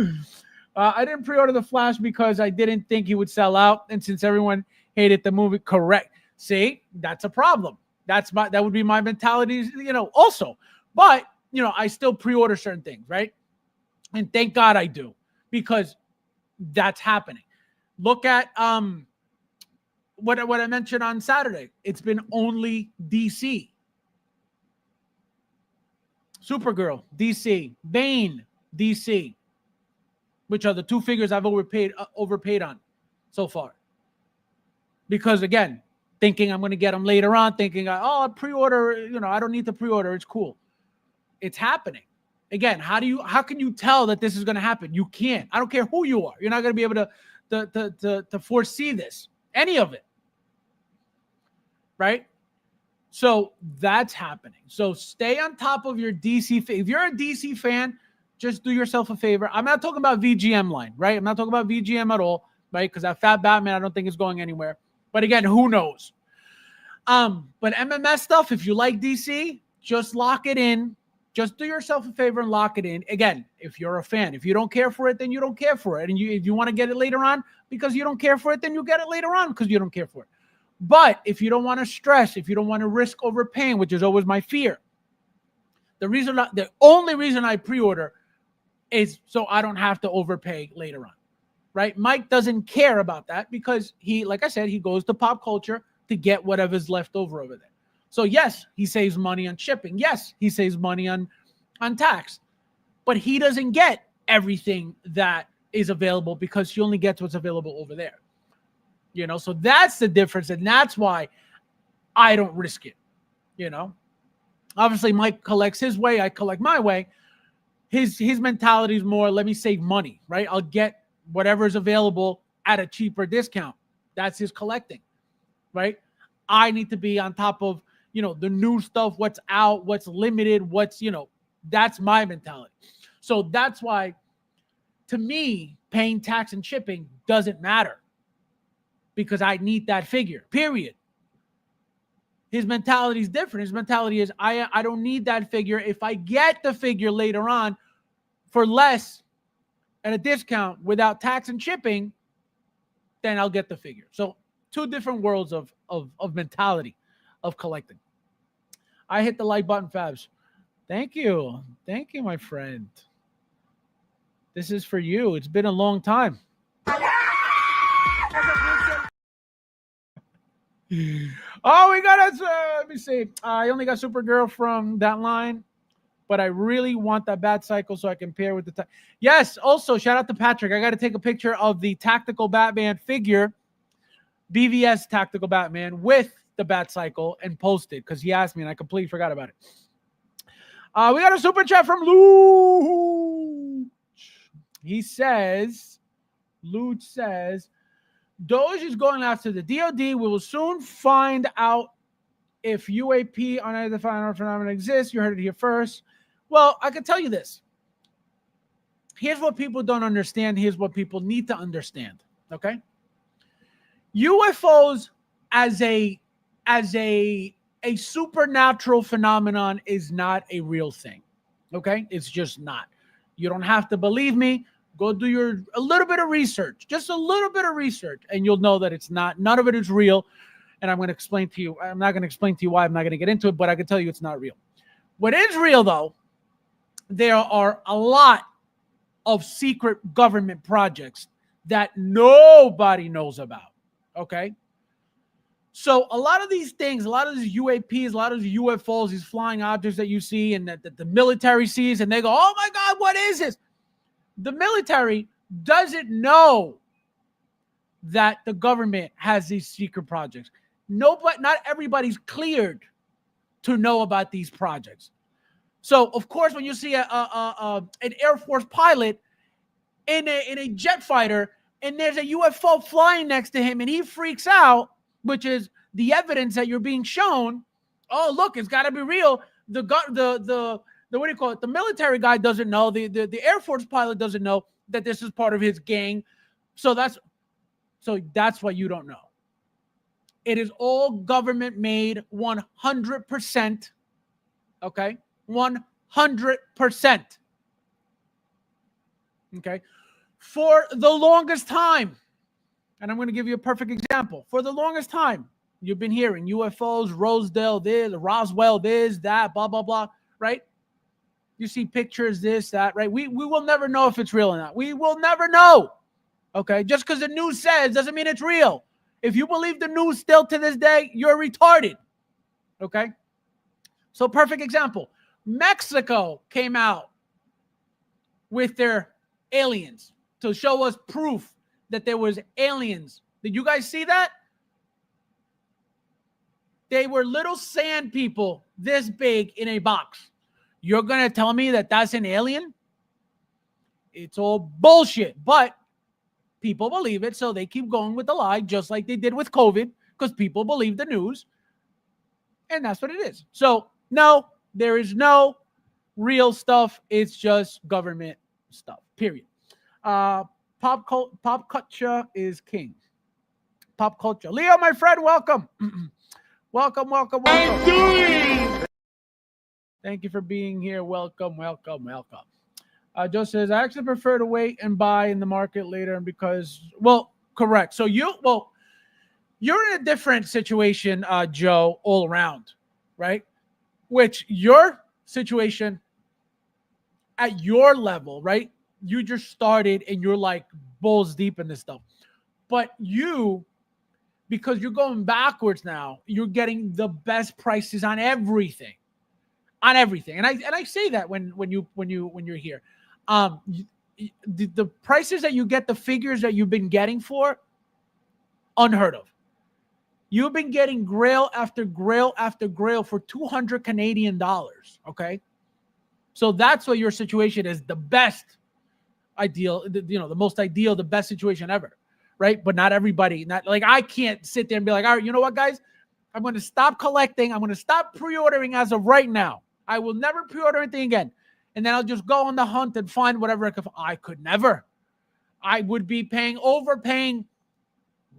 I didn't pre-order the Flash because I didn't think he would sell out, and since everyone hated the movie, correct. See, that's a problem. That would be my mentality, also. But I still pre-order certain things, right? And thank God I do, because that's happening. Look at what I mentioned on Saturday. It's been only DC. Supergirl, DC. Bane, DC. Which are the two figures I've overpaid on so far. Because again, thinking I'm going to get them later on, thinking, I'll pre-order, I don't need to pre-order. It's cool. It's happening. Again, how can you tell that this is going to happen? You can't. I don't care who you are. You're not going to be able to foresee this, any of it. Right? So that's happening. So stay on top of your DC. If you're a DC fan, just do yourself a favor. I'm not talking about VGM line, right? I'm not talking about VGM at all, right? Because that Fat Batman, I don't think is going anywhere. But again, who knows? But MMS stuff, if you like DC, just lock it in. Just do yourself a favor and lock it in. Again, if you're a fan, if you don't care for it, then you don't care for it. And if you want to get it later on because you don't care for it, then you get it later on because you don't care for it. But if you don't want to stress, if you don't want to risk overpaying, which is always my fear, the only reason I pre-order is so I don't have to overpay later on, right? Mike doesn't care about that because he, like I said, he goes to pop culture to get whatever's left over there. So yes, he saves money on shipping. Yes, he saves money on tax, but he doesn't get everything that is available because he only gets what's available over there. So that's the difference, and that's why I don't risk it. Obviously Mike collects his way, I collect my way. His mentality is more, let me save money, right? I'll get whatever is available at a cheaper discount. That's his collecting, right? I need to be on top of, the new stuff, what's out, what's limited, that's my mentality. So that's why to me, paying tax and shipping doesn't matter because I need that figure, period. His mentality is different. His mentality is, I don't need that figure. If I get the figure later on for less and a discount without tax and shipping, then I'll get the figure. So two different worlds of mentality of collecting. I hit the like button, Fabs. Thank you. Thank you, my friend. This is for you. It's been a long time. Oh, we got us. Let me see. I only got Supergirl from that line, but I really want that Bat Cycle so I can pair with the. Yes. Also, shout out to Patrick. I got to take a picture of the Tactical Batman figure, BVS Tactical Batman with the Bat Cycle and post it because he asked me and I completely forgot about it. We got a super chat from Luch. He says, Luch says, Doge is going after the DOD. We will soon find out if UAP unidentified phenomenon exists. You heard it here first. Well, I can tell you this. Here's what people don't understand. Here's what people need to understand. Okay? UFOs as a supernatural phenomenon is not a real thing. Okay? It's just not. You don't have to believe me. Go do a little bit of research, just a little bit of research, and you'll know that it's not. None of it is real. And I'm going to explain to you. I'm not going to explain to you why. I'm not going to get into it, but I can tell you it's not real. What is real, though, there are a lot of secret government projects that nobody knows about. Okay? So a lot of these things, a lot of these UAPs, a lot of these UFOs, these flying objects that you see and that the military sees, and they go, oh, my God, what is this? The military doesn't know that the government has these secret projects. Not everybody's cleared to know about these projects. So, of course, when you see an Air Force pilot in a jet fighter and there's a UFO flying next to him and he freaks out, which is the evidence that you're being shown, oh, look, it's got to be real. The what do you call it? The military guy doesn't know. The Air Force pilot doesn't know that this is part of his gang. So that's what you don't know. It is all government made 100%. Okay? 100%. Okay? For the longest time, and I'm going to give you a perfect example. For the longest time, you've been hearing UFOs, Roswell this, that, blah, blah, blah, right? You see pictures, this, that, right? We will never know if it's real or not. We will never know. Okay? Just because the news says doesn't mean it's real. If you believe the news still to this day, you're retarded. Okay? So perfect example. Mexico came out with their aliens to show us proof that there was aliens. Did you guys see that? They were little sand people this big in a box. You're going to tell me that that's an alien? It's all bullshit, but people believe it, so they keep going with the lie, just like they did with COVID, because people believe the news, and that's what it is. So, no, there is no real stuff. It's just government stuff, period. Pop culture is king. Pop culture. Leo, my friend, welcome. welcome. I'm doing. Thank you for being here. Welcome. Joe says, I actually prefer to wait and buy in the market later because, well, correct. So you're in a different situation, Joe, all around, right? Which your situation at your level, right? You just started and you're like balls deep in this stuff. But you, because you're going backwards now, you're getting the best prices on everything. And I say that when you're here, the prices that you get, the figures that you've been getting for, unheard of. You've been getting grail after grail after grail for 200 Canadian dollars. Okay, so that's what your situation is. The best ideal, the most ideal, the best situation ever, right? But not everybody. Not like I can't sit there and be like, all right, you know what, guys, I'm going to stop collecting. I'm going to stop pre-ordering as of right now. I will never pre-order anything again. And then I'll just go on the hunt and find whatever I could. I could never. I would be overpaying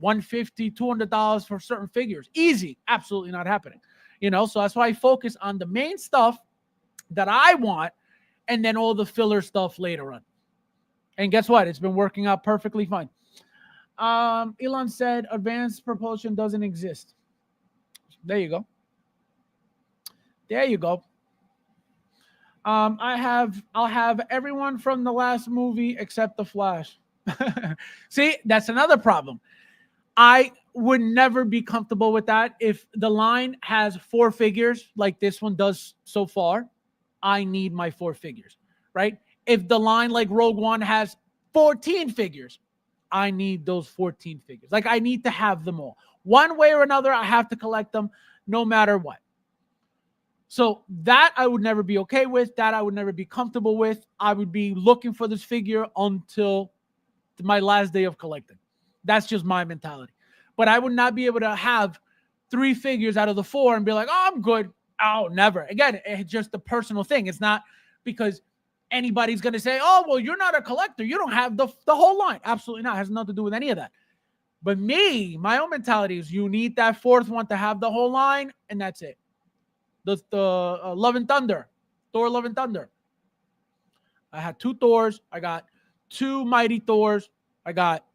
$150, $200 for certain figures. Easy. Absolutely not happening. So that's why I focus on the main stuff that I want and then all the filler stuff later on. And guess what? It's been working out perfectly fine. Elon said advanced propulsion doesn't exist. There you go. I'll have everyone from the last movie except the Flash. See, that's another problem. I would never be comfortable with that. If the line has 4 figures like this one does so far, I need my 4 figures, right? If the line like Rogue One has 14 figures, I need those 14 figures. Like, I need to have them all. One way or another, I have to collect them no matter what. So that I would never be okay with. That I would never be comfortable with. I would be looking for this figure until my last day of collecting. That's just my mentality. But I would not be able to have 3 figures out of the 4 and be like, oh, I'm good. Oh, never. Again, it's just a personal thing. It's not because anybody's going to say, oh, well, you're not a collector. You don't have the whole line. Absolutely not. It has nothing to do with any of that. But me, my own mentality is you need that 4th one to have the whole line, and that's it. The Love and Thunder, Thor Love and Thunder. I had 2 Thors. I got 2 Mighty Thors. I got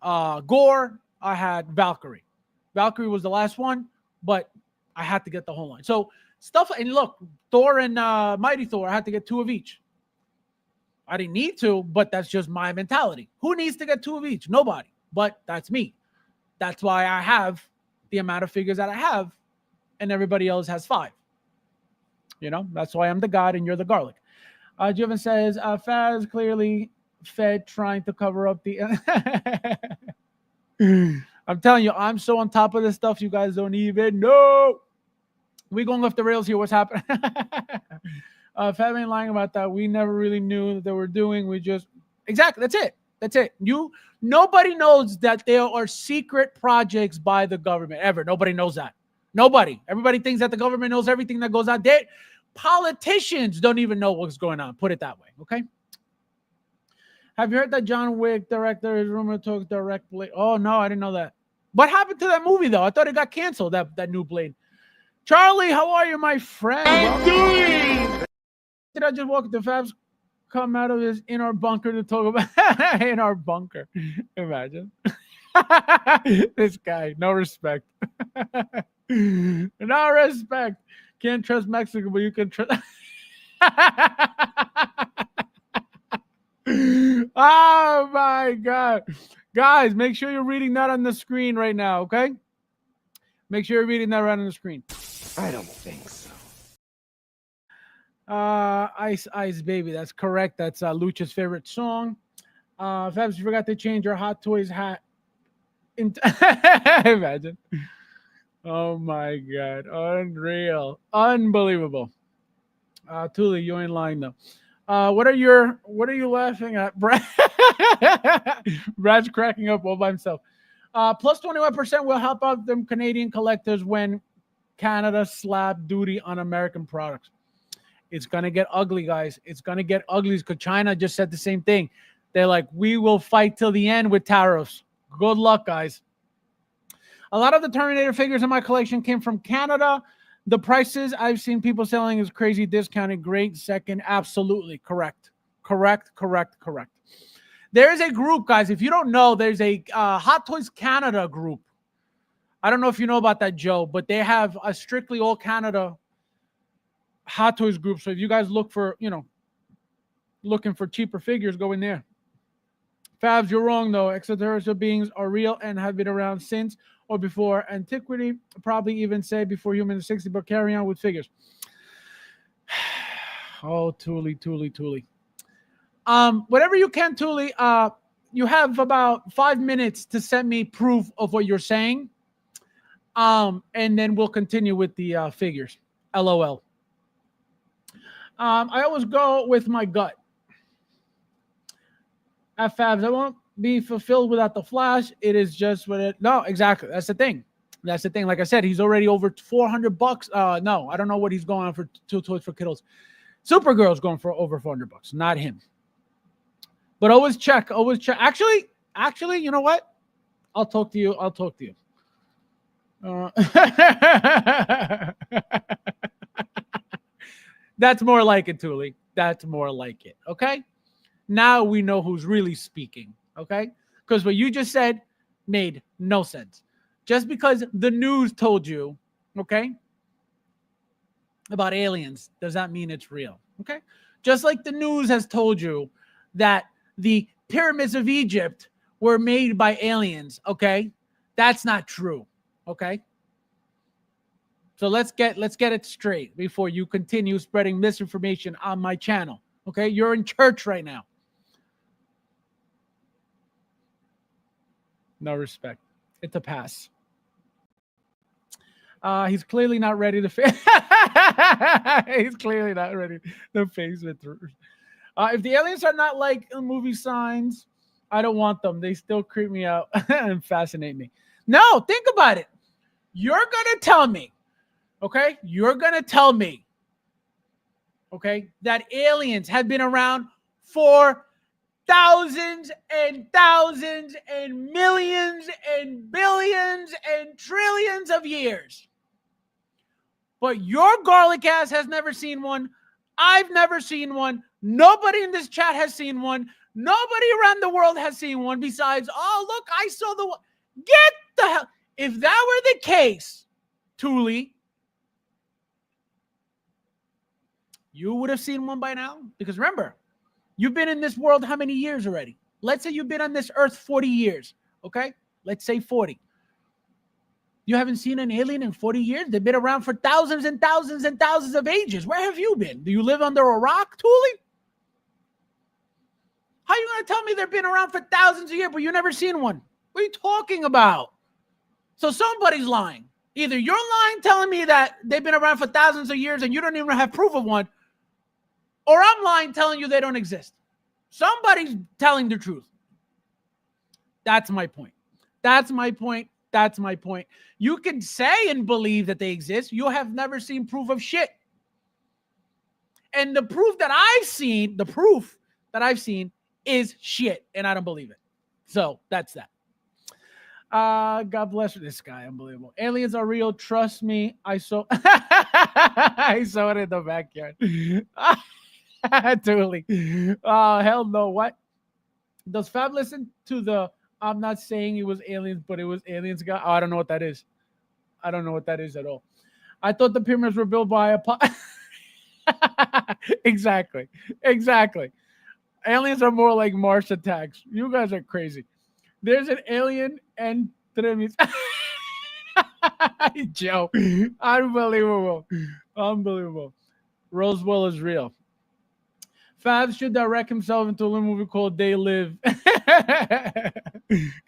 Gore. I had Valkyrie. Valkyrie was the last one, but I had to get the whole line. So stuff, and look, Thor and Mighty Thor, I had to get 2 of each. I didn't need to, but that's just my mentality. Who needs to get 2 of each? Nobody. But that's me. That's why I have the amount of figures that I have, and everybody else has 5. That's why I'm the god and you're the garlic. Jovan says, Faz clearly fed trying to cover up the... I'm telling you, I'm so on top of this stuff, you guys don't even know. We going off the rails here. What's happening? Fab ain't lying about that. We never really knew that they were doing. We just... Exactly. That's it. Nobody knows that there are secret projects by the government ever. Nobody knows that. Nobody. Everybody thinks that the government knows everything that goes on. Politicians don't even know what's going on. Put it that way. Okay. Have you heard that John Wick director is rumored to direct Blade? Oh no, I didn't know that. What happened to that movie though? I thought it got canceled. That new Blade. Charlie, how are you, my friend? I'm doing. Did I just walk the Fabs? Come out of this in our bunker to talk about in our bunker. Imagine this guy. No respect. No respect. Can't trust Mexico, but you can trust. Oh my God. Guys, make sure you're reading that on the screen right now, okay? Make sure you're reading that right on the screen. I don't think so. Ice Baby. That's correct. That's Lucha's favorite song. Fabs, you forgot to change your Hot Toys hat. Imagine. Oh my God. Unreal. Unbelievable. Thule, you ain't lying though. What are you laughing at? Brad's cracking up all by himself. Plus 21% will help out them Canadian collectors when Canada slap duty on American products. It's going to get ugly, guys. It's going to get ugly because China just said the same thing. They're like, we will fight till the end with tariffs. Good luck, guys. A lot of the Terminator figures in my collection came from Canada. The prices I've seen people selling is crazy discounted. Great second. Absolutely. Correct. There is a group, guys. If you don't know, there's a Hot Toys Canada group. I don't know if you know about that, Joe, but they have a strictly all Canada Hot Toys group. So if you guys look for, looking for cheaper figures, go in there. Fabs, you're wrong, though. Extraterrestrial beings are real and have been around since or before antiquity, probably even say before human 60, but carry on with figures. Oh, Thule. Whatever you can, Thule, you have about 5 minutes to send me proof of what you're saying. And then we'll continue with the figures. LOL. I always go with my gut. At Fabs, I won't be fulfilled without the Flash. It is just what it. No, exactly. That's the thing. Like I said, he's already over $400. No, I don't know what he's going on for 2 toys for kiddos. Supergirl's going for over $400. Not him. But always check. Always check. Actually, you know what? I'll talk to you. That's more like it, Thule. That's more like it. Okay. Now we know who's really speaking. Okay. Because what you just said made no sense. Just because the news told you, okay, about aliens does not mean it's real. Okay. Just like the news has told you that the pyramids of Egypt were made by aliens. Okay. That's not true. Okay. So let's get it straight before you continue spreading misinformation on my channel. Okay, you're in church right now. No respect. It's a pass. He's clearly not ready to face. He's clearly not ready to face it. If the aliens are not like movie signs, I don't want them. They still creep me out and fascinate me. No, think about it. You're gonna tell me. Okay, you're going to tell me, okay, that aliens have been around for thousands and thousands and millions and billions and trillions of years. But your garlic ass has never seen one. I've never seen one. Nobody in this chat has seen one. Nobody around the world has seen one besides, oh, look, I saw the one. Get the hell. If that were the case, Thule, you would have seen one by now. Because remember, you've been in this world how many years already? Let's say you've been on this earth 40 years. Okay? Let's say 40. You haven't seen an alien in 40 years? They've been around for thousands and thousands and thousands of ages. Where have you been? Do you live under a rock, Thule? How are you going to tell me they've been around for thousands of years, but you've never seen one? What are you talking about? So somebody's lying. Either you're lying telling me that they've been around for thousands of years and you don't even have proof of one, or I'm lying telling you they don't exist. Somebody's telling the truth. That's my point. That's my point. That's my point. You can say and believe that they exist. You have never seen proof of shit. And the proof that I've seen is shit, and I don't believe it. So that's that. God bless this guy. Unbelievable. Aliens are real. Trust me. I saw it in the backyard. Totally. Oh, hell no. What? Does Fab listen to the I'm not saying it was aliens, but it was aliens guy? Oh, I don't know what that is. I don't know what that is at all. I thought the pyramids were built by Exactly. Aliens are more like Mars attacks. You guys are crazy. There's an alien and pyramids. Joe. Unbelievable. Roswell is real. Fabs should direct himself into a movie called They Live. Can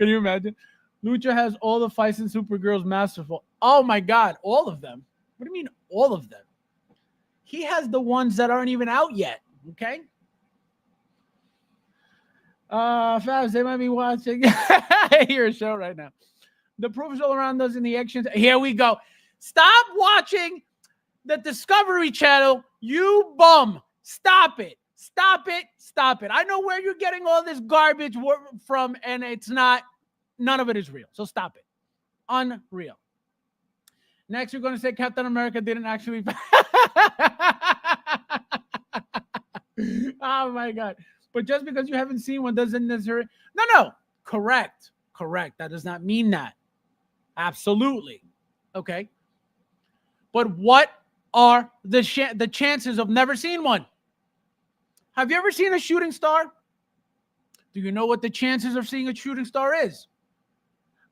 you imagine? Lucha has all the fights in Supergirl's masterful. Oh my God, all of them. What do you mean all of them? He has the ones that aren't even out yet. Okay. Fabs, they might be watching your show right now. The proof is all around us in the actions. Here we go. Stop watching the Discovery Channel, you bum. Stop it. I know where you're getting all this garbage from, and it's not, none of it is real. So stop it. Unreal. Next, you're going to say Captain America didn't actually. Oh my God. But just because you haven't seen one doesn't necessarily. No. Correct. That does not mean that. Absolutely. Okay. But what are the chances of never seeing one? Have you ever seen a shooting star? Do you know what the chances of seeing a shooting star is?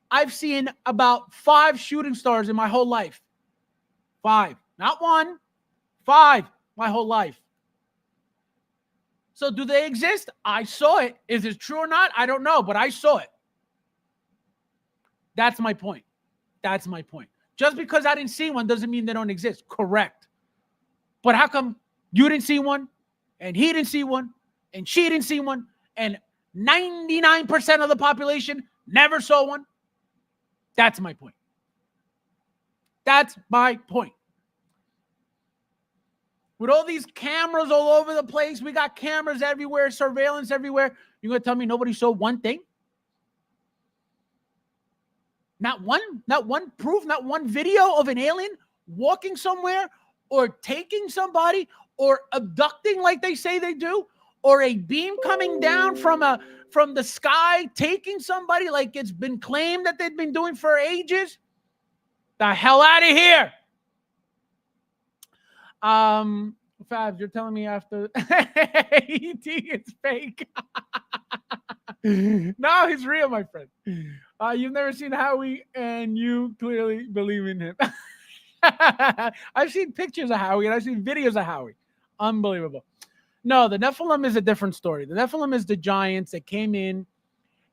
I've seen about 5 shooting stars in my whole life. 5. Not 1. 5. My whole life. So do they exist? I saw it. Is it true or not? I don't know, but I saw it. That's my point. Just because I didn't see one doesn't mean they don't exist. Correct. But how come you didn't see one, and he didn't see one, and she didn't see one, and 99% of the population never saw one? That's my point. With all these cameras all over the place, we got cameras everywhere, surveillance everywhere. You're going to tell me nobody saw one thing? Not one proof, not one video of an alien walking somewhere or taking somebody or abducting like they say they do, or a beam coming down from the sky taking somebody like it's been claimed that they've been doing for ages. The hell out of here. Fabs, you're telling me after ET it's fake. No, he's real, my friend. You've never seen Howie, and you clearly believe in him. I've seen pictures of Howie, and I've seen videos of Howie. Unbelievable. No, the Nephilim is a different story. The Nephilim is the giants that came in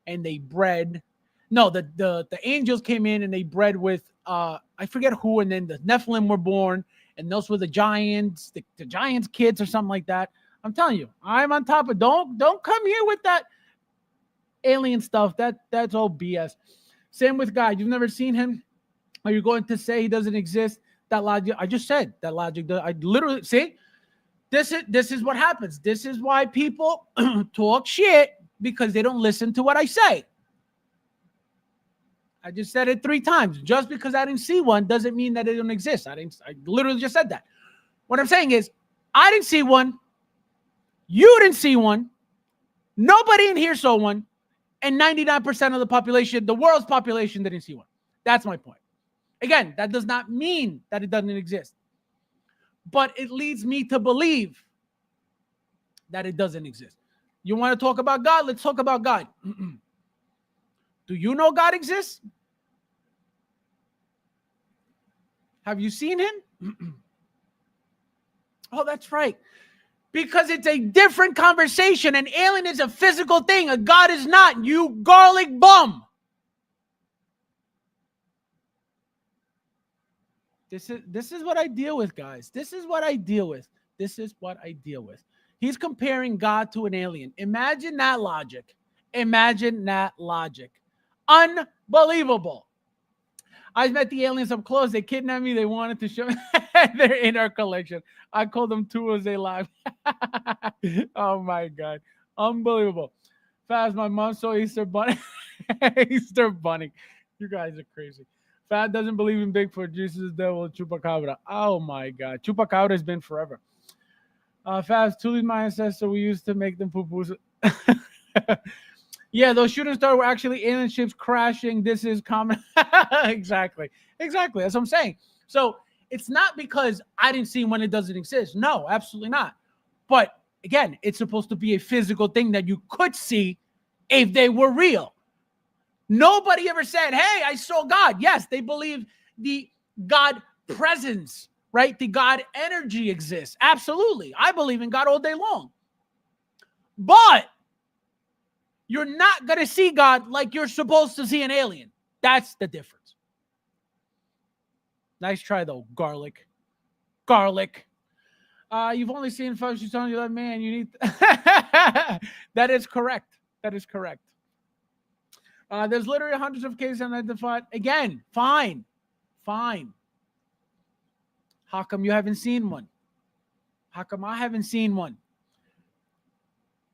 and they bred. No, the angels came in and they bred with I forget who, and then the Nephilim were born, and those were the giants, the giants' kids or something like that. I'm telling you, I'm on top of. Don't come here with that alien stuff. That's all BS. Same with God. You've never seen him. Are you going to say he doesn't exist? That logic. I just said that logic. I literally see. This is what happens. This is why people talk shit, because they don't listen to what I say. I just said it 3 times. Just because I didn't see one doesn't mean that it don't exist. I literally just said that. What I'm saying is, I didn't see one. You didn't see one. Nobody in here saw one. And 99% of the population, the world's population, didn't see one. That's my point. Again, that does not mean that it doesn't exist. But it leads me to believe that it doesn't exist. You want to talk about God? Let's talk about God. Do you know God exists? Have you seen him? Oh, that's right. Because it's a different conversation. An alien is a physical thing. A God is not. You garlic bum. This is what I deal with, guys. This is what I deal with. This is what I deal with. He's comparing God to an alien. Imagine that logic. Imagine that logic. Unbelievable. I met the aliens up close. They kidnapped me. They wanted to show me. They're in our collection. I call them tools they live. Oh my God. Unbelievable. Fast, my mom saw Easter Bunny. Easter Bunny. You guys are crazy. Fat doesn't believe in Bigfoot. Jesus is devil. Chupacabra. Oh my God. Chupacabra has been forever. Fast, Tuli's my ancestor. We used to make them poo-poos. Yeah, those shooting stars were actually alien ships crashing. This is common. Exactly. That's what I'm saying. So it's not because I didn't see when it doesn't exist. No, absolutely not. But again, it's supposed to be a physical thing that you could see if they were real. Nobody ever said, hey, I saw God. Yes, they believe the God presence, right? The God energy exists. Absolutely. I believe in God all day long. But you're not going to see God like you're supposed to see an alien. That's the difference. Nice try, though, garlic. You've only seen folks who's telling you that, man, you need... That is correct. There's literally hundreds of cases identified. Again, fine. How come you haven't seen one? How come I haven't seen one?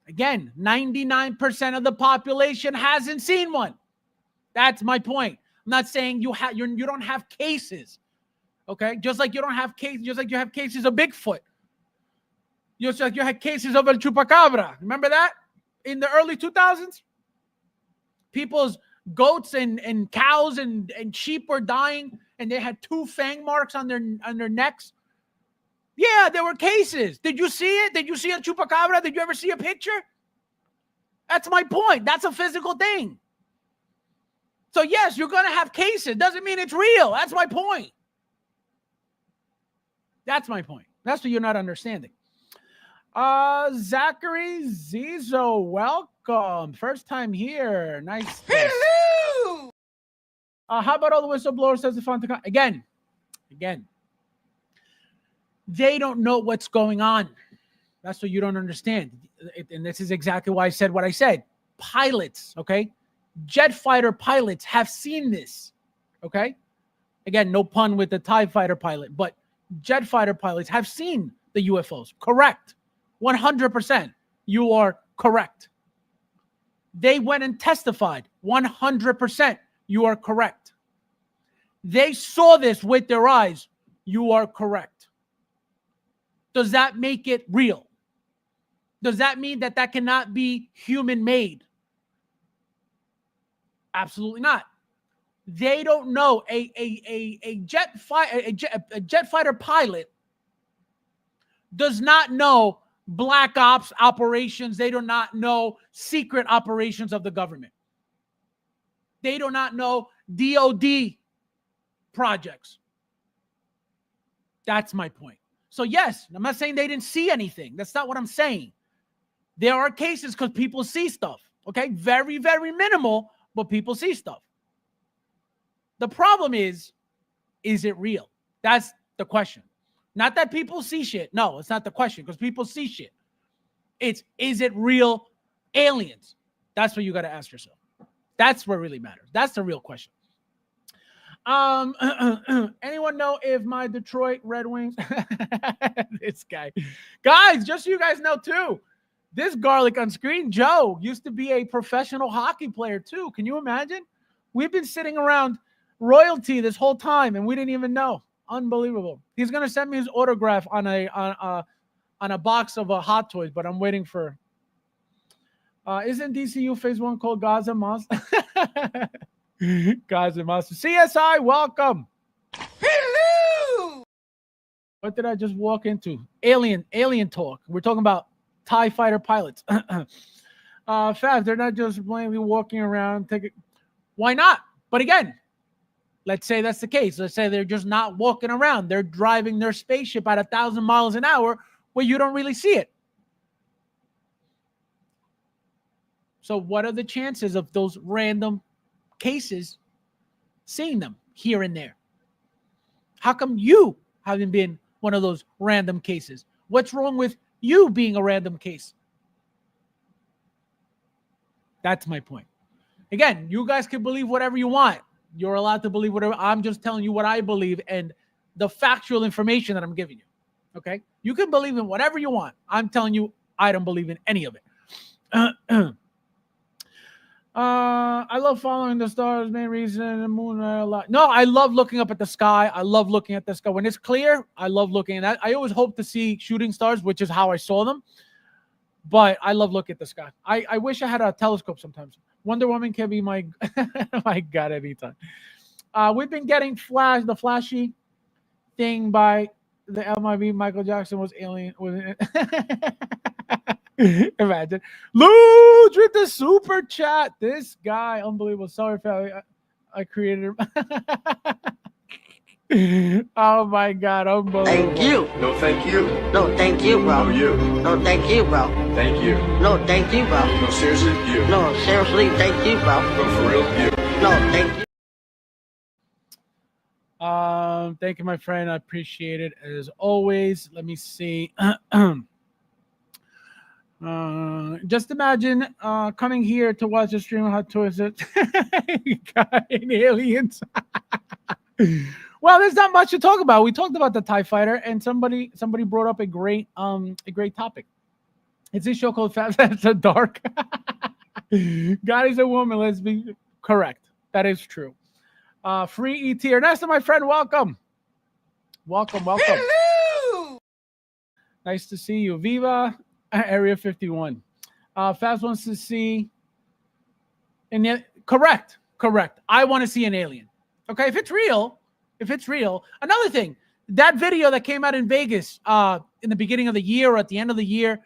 Again, 99% of the population hasn't seen one. That's my point. I'm not saying you don't have cases. Okay? Just like you don't have cases, just like you have cases of Bigfoot. Just like you had cases of El Chupacabra. Remember that? In the early 2000s? People's goats and cows and sheep were dying, and they had 2 fang marks on their necks. Yeah, there were cases. Did you see it? Did you see a chupacabra? Did you ever see a picture? That's my point. That's a physical thing. So yes, you're going to have cases. Doesn't mean it's real. That's my point. That's what you're not understanding. Zachary Zizo, welcome. First time here. Nice. Hello. How about all the whistleblowers testifying to again? They don't know what's going on. That's what you don't understand. And this is exactly why I said what I said. Pilots, okay? Jet fighter pilots have seen this, okay? Again, no pun with the TIE fighter pilot, but jet fighter pilots have seen the UFOs. Correct. 100%. You are correct. They went and testified. 100%. You are correct. They saw this with their eyes. You are correct. Does that make it real? Does that mean that that cannot be human-made? Absolutely not. They don't know. A jet fighter pilot does not know black ops operations. They do not know secret operations of the government. They do not know DOD projects. That's my point. So yes, I'm not saying they didn't see anything. That's not what I'm saying. There are cases because people see stuff. Okay, very, very minimal, but people see stuff. The problem is it real? That's the question. Not that people see shit. No, it's not the question because people see shit. Is it real aliens? That's what you got to ask yourself. That's what really matters. That's the real question. Anyone know if my Detroit Red Wings, this guy, guys, just so you guys know too, this garlic on screen, Joe, used to be a professional hockey player too. Can you imagine? We've been sitting around royalty this whole time and we didn't even know. Unbelievable. He's gonna send me his autograph on a box of Hot Toys, but I'm waiting for. Isn't DCU Phase 1 called Gaza Monster? Gaza Monster. CSI, welcome. Hello. What did I just walk into? Alien talk. We're talking about TIE fighter pilots. Fabs, they're not just blaming walking around. Why not? But again, let's say that's the case. Let's say they're just not walking around. They're driving their spaceship at 1,000 miles an hour where you don't really see it. So what are the chances of those random cases seeing them here and there? How come you haven't been one of those random cases? What's wrong with you being a random case? That's my point. Again, you guys can believe whatever you want. You're allowed to believe whatever. I'm just telling you what I believe and the factual information that I'm giving you. Okay? You can believe in whatever you want. I'm telling you, I don't believe in any of it. I love following the stars. Main reason the moon a lot. No, I love looking up at the sky. I love looking at the sky when it's clear. I love looking at that. I always hope to see shooting stars, which is how I saw them. But I love looking at the sky. I wish I had a telescope sometimes. Wonder Woman can be my my God anytime. We've been getting the flashy thing by the MIB. Michael Jackson was alien. Imagine. Luge with the super chat. This guy, unbelievable. Sorry, family. I created him. Oh my God, unbelievable. Thank you. No, thank you. No, thank you, bro. No, you. No, thank you, bro. Thank you. No, thank you, bro. No, seriously, you. No, seriously, thank you, bro. No, for real, you. No, thank you. Thank you, my friend. I appreciate it as always. Let me see. Just imagine coming here to watch a stream of Hot Toys and aliens. Well, there's not much to talk about. We talked about the TIE fighter, and somebody brought up a great topic. It's this show called Fabs the Dark. God is a woman. Let's be correct. That is true. Free ET. Ernesto, my friend, welcome. Welcome. Hello. Nice to see you. Viva Area 51. Fabs wants to see. And yet, correct. I want to see an alien. Okay, if it's real. Another thing, that video that came out in Vegas in the beginning of the year or at the end of the year,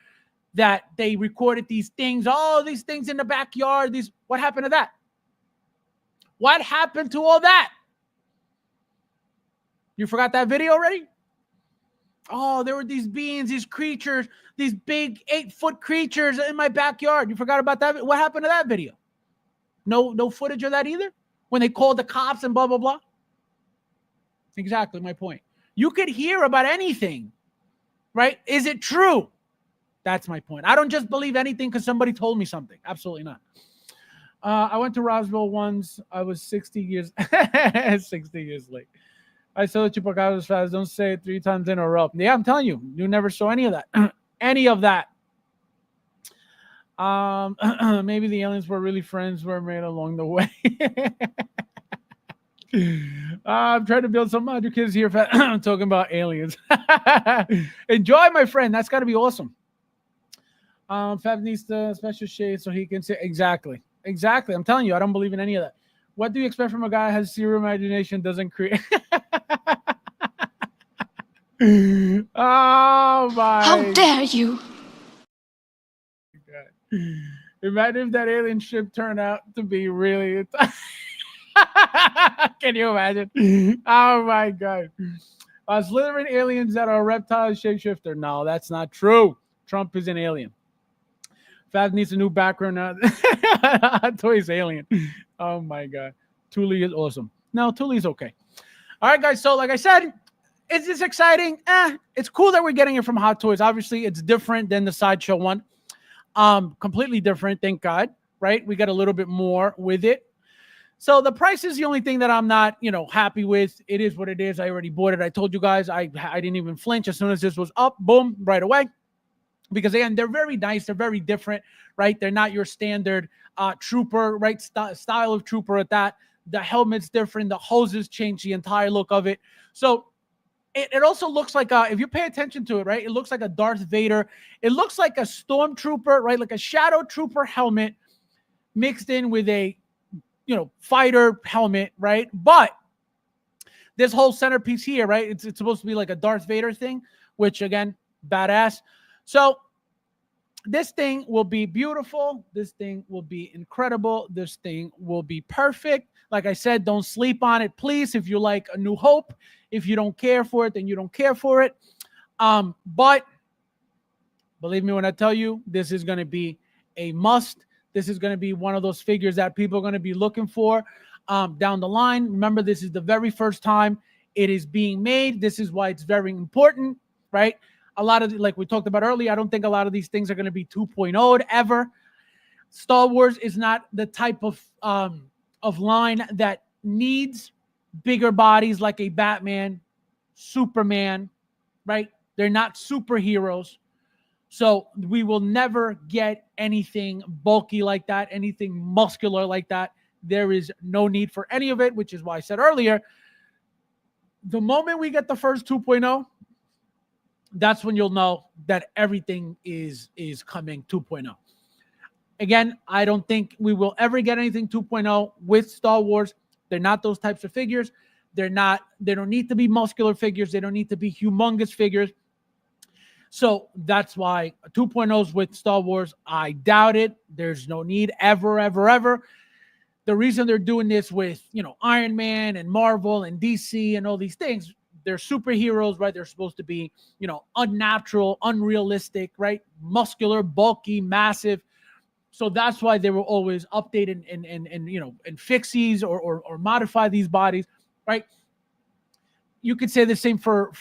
that they recorded these things, all these things in the backyard. What happened to that? What happened to all that? You forgot that video already? Oh, there were these beings, these creatures, these big 8-foot creatures in my backyard. You forgot about that? What happened to that video? No footage of that either? When they called the cops and blah, blah, blah? Exactly my point. You could hear about anything, right? Is it true? That's my point. I don't just believe anything because somebody told me something. Absolutely not. I went to Roswell once. I was 60 years late. I saw the chupacabras fast. Don't say it 3 times in a row. Yeah, I'm telling you, you never saw any of that. Any of that. Maybe the aliens were really friends were made along the way. I'm trying to build some magic kids here. I'm talking about aliens. Enjoy, my friend. That's got to be awesome. Fab needs the special shade so he can say exactly. Exactly. I'm telling you, I don't believe in any of that. What do you expect from a guy who has zero imagination, doesn't create? Oh my! How dare you! God. Imagine if that alien ship turned out to be really. Can you imagine? Oh my God! Slytherin aliens that are reptile shapeshifter. No, that's not true. Trump is an alien. Fab needs a new background now. Toy's alien. Oh my God. Thule is awesome. No, Thule's okay. All right, guys. So, like I said, is this exciting? It's cool that we're getting it from Hot Toys. Obviously, it's different than the Sideshow one. Completely different, thank God. Right? We got a little bit more with it. So the price is the only thing that I'm not, happy with. It is what it is. I already bought it. I told you guys I didn't even flinch as soon as this was up. Boom, right away. Because again, they're very nice. They're very different, right? They're not your standard trooper, right? Style of trooper at that. The helmet's different. The hoses change the entire look of it. So it also looks like, if you pay attention to it, right? It looks like a Darth Vader. It looks like a stormtrooper, right? Like a shadow trooper helmet mixed in with a, fighter helmet, right? But this whole centerpiece here, right? It's supposed to be like a Darth Vader thing, which again, badass. So this thing will be beautiful. This thing will be incredible. This thing will be perfect. Like I said, don't sleep on it, please. If you like A New Hope, if you don't care for it, then you don't care for it. But believe me when I tell you, this is going to be a must. This is going to be one of those figures that people are going to be looking for down the line. Remember, this is the very first time it is being made. This is why it's very important, right? A lot of, like we talked about earlier, I don't think a lot of these things are going to be 2.0'd ever. Star Wars is not the type of line that needs bigger bodies like a Batman, Superman, right? They're not superheroes. So we will never get anything bulky like that, anything muscular like that. There is no need for any of it, which is why I said earlier, the moment we get the first 2.0, that's when you'll know that everything is coming 2.0. Again, I don't think we will ever get anything 2.0 with Star Wars. They're not those types of figures. They don't need to be muscular figures. They don't need to be humongous figures. So that's why 2.0s with Star Wars, I doubt it. There's no need ever, ever, ever. The reason they're doing this with, Iron Man and Marvel and DC and all these things, they're superheroes, right? They're supposed to be, unnatural, unrealistic, right? Muscular, bulky, massive. So that's why they were always updated and fix these or modify these bodies, right? You could say the same for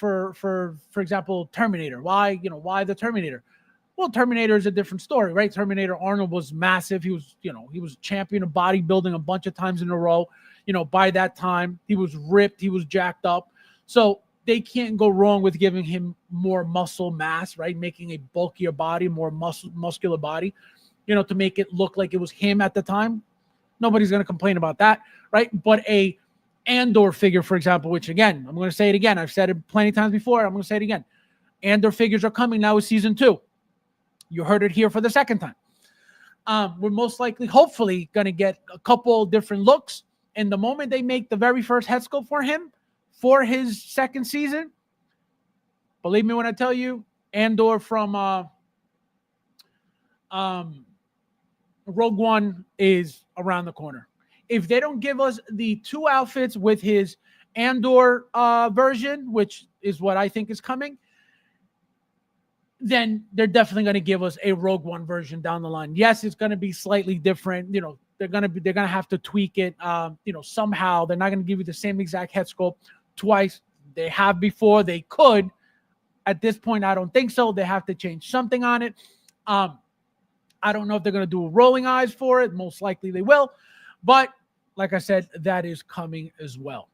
example, Terminator. Why the Terminator? Well, Terminator is a different story, right? Terminator Arnold was massive. He was champion of bodybuilding a bunch of times in a row. By that time, he was ripped, he was jacked up. So they can't go wrong with giving him more muscle mass, right? Making a bulkier body, more muscular body, to make it look like it was him at the time. Nobody's going to complain about that, right? But a Andor figure, for example, which again, I'm going to say it again. I've said it plenty of times before. I'm going to say it again. Andor figures are coming now with season 2. You heard it here for the second time. We're most likely, hopefully, going to get a couple different looks. And the moment they make the very first head sculpt for him for his second season, believe me when I tell you, Andor from Rogue One is around the corner. If they don't give us the 2 outfits with his Andor version, which is what I think is coming, then they're definitely going to give us a Rogue One version down the line. Yes, it's going to be slightly different. They're going to have to tweak it. Somehow they're not going to give you the same exact head sculpt twice. They have before. They could. At this point, I don't think so. They have to change something on it. I don't know if they're going to do rolling eyes for it. Most likely they will. But like I said, that is coming as well.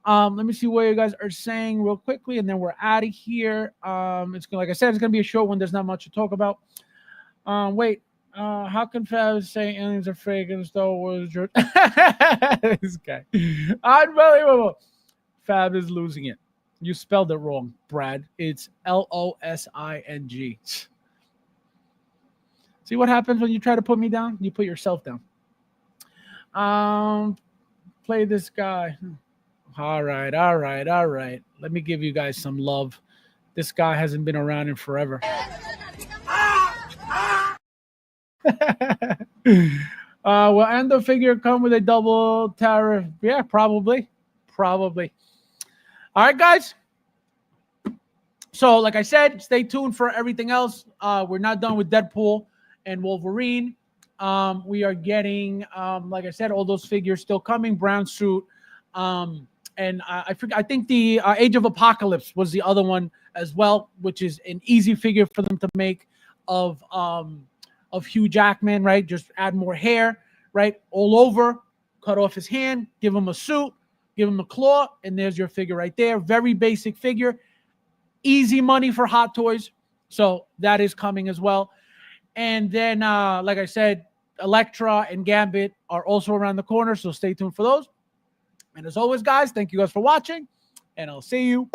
Let me see what you guys are saying real quickly, and then we're out of here. It's gonna, like I said, it's gonna be a short one. There's not much to talk about. Wait, how can Fab say aliens are fake and Star Wars? This guy, unbelievable. Fab is losing it. You spelled it wrong, Brad. It's Losing. See what happens when you try to put me down? You put yourself down. Play this guy. All right. Let me give you guys some love. This guy hasn't been around in forever. Will Endo figure come with a double tariff? Yeah, probably. All right, guys. So, like I said, stay tuned for everything else. We're not done with Deadpool and Wolverine. We are getting, like I said, all those figures still coming. Brown suit. And I think the Age of Apocalypse was the other one as well, which is an easy figure for them to make of Hugh Jackman, right? Just add more hair, right? All over, cut off his hand, give him a suit, give him a claw, and there's your figure right there. Very basic figure. Easy money for Hot Toys. So that is coming as well. And then, like I said, Elektra and Gambit are also around the corner, so stay tuned for those. And as always, guys, thank you guys for watching, and I'll see you.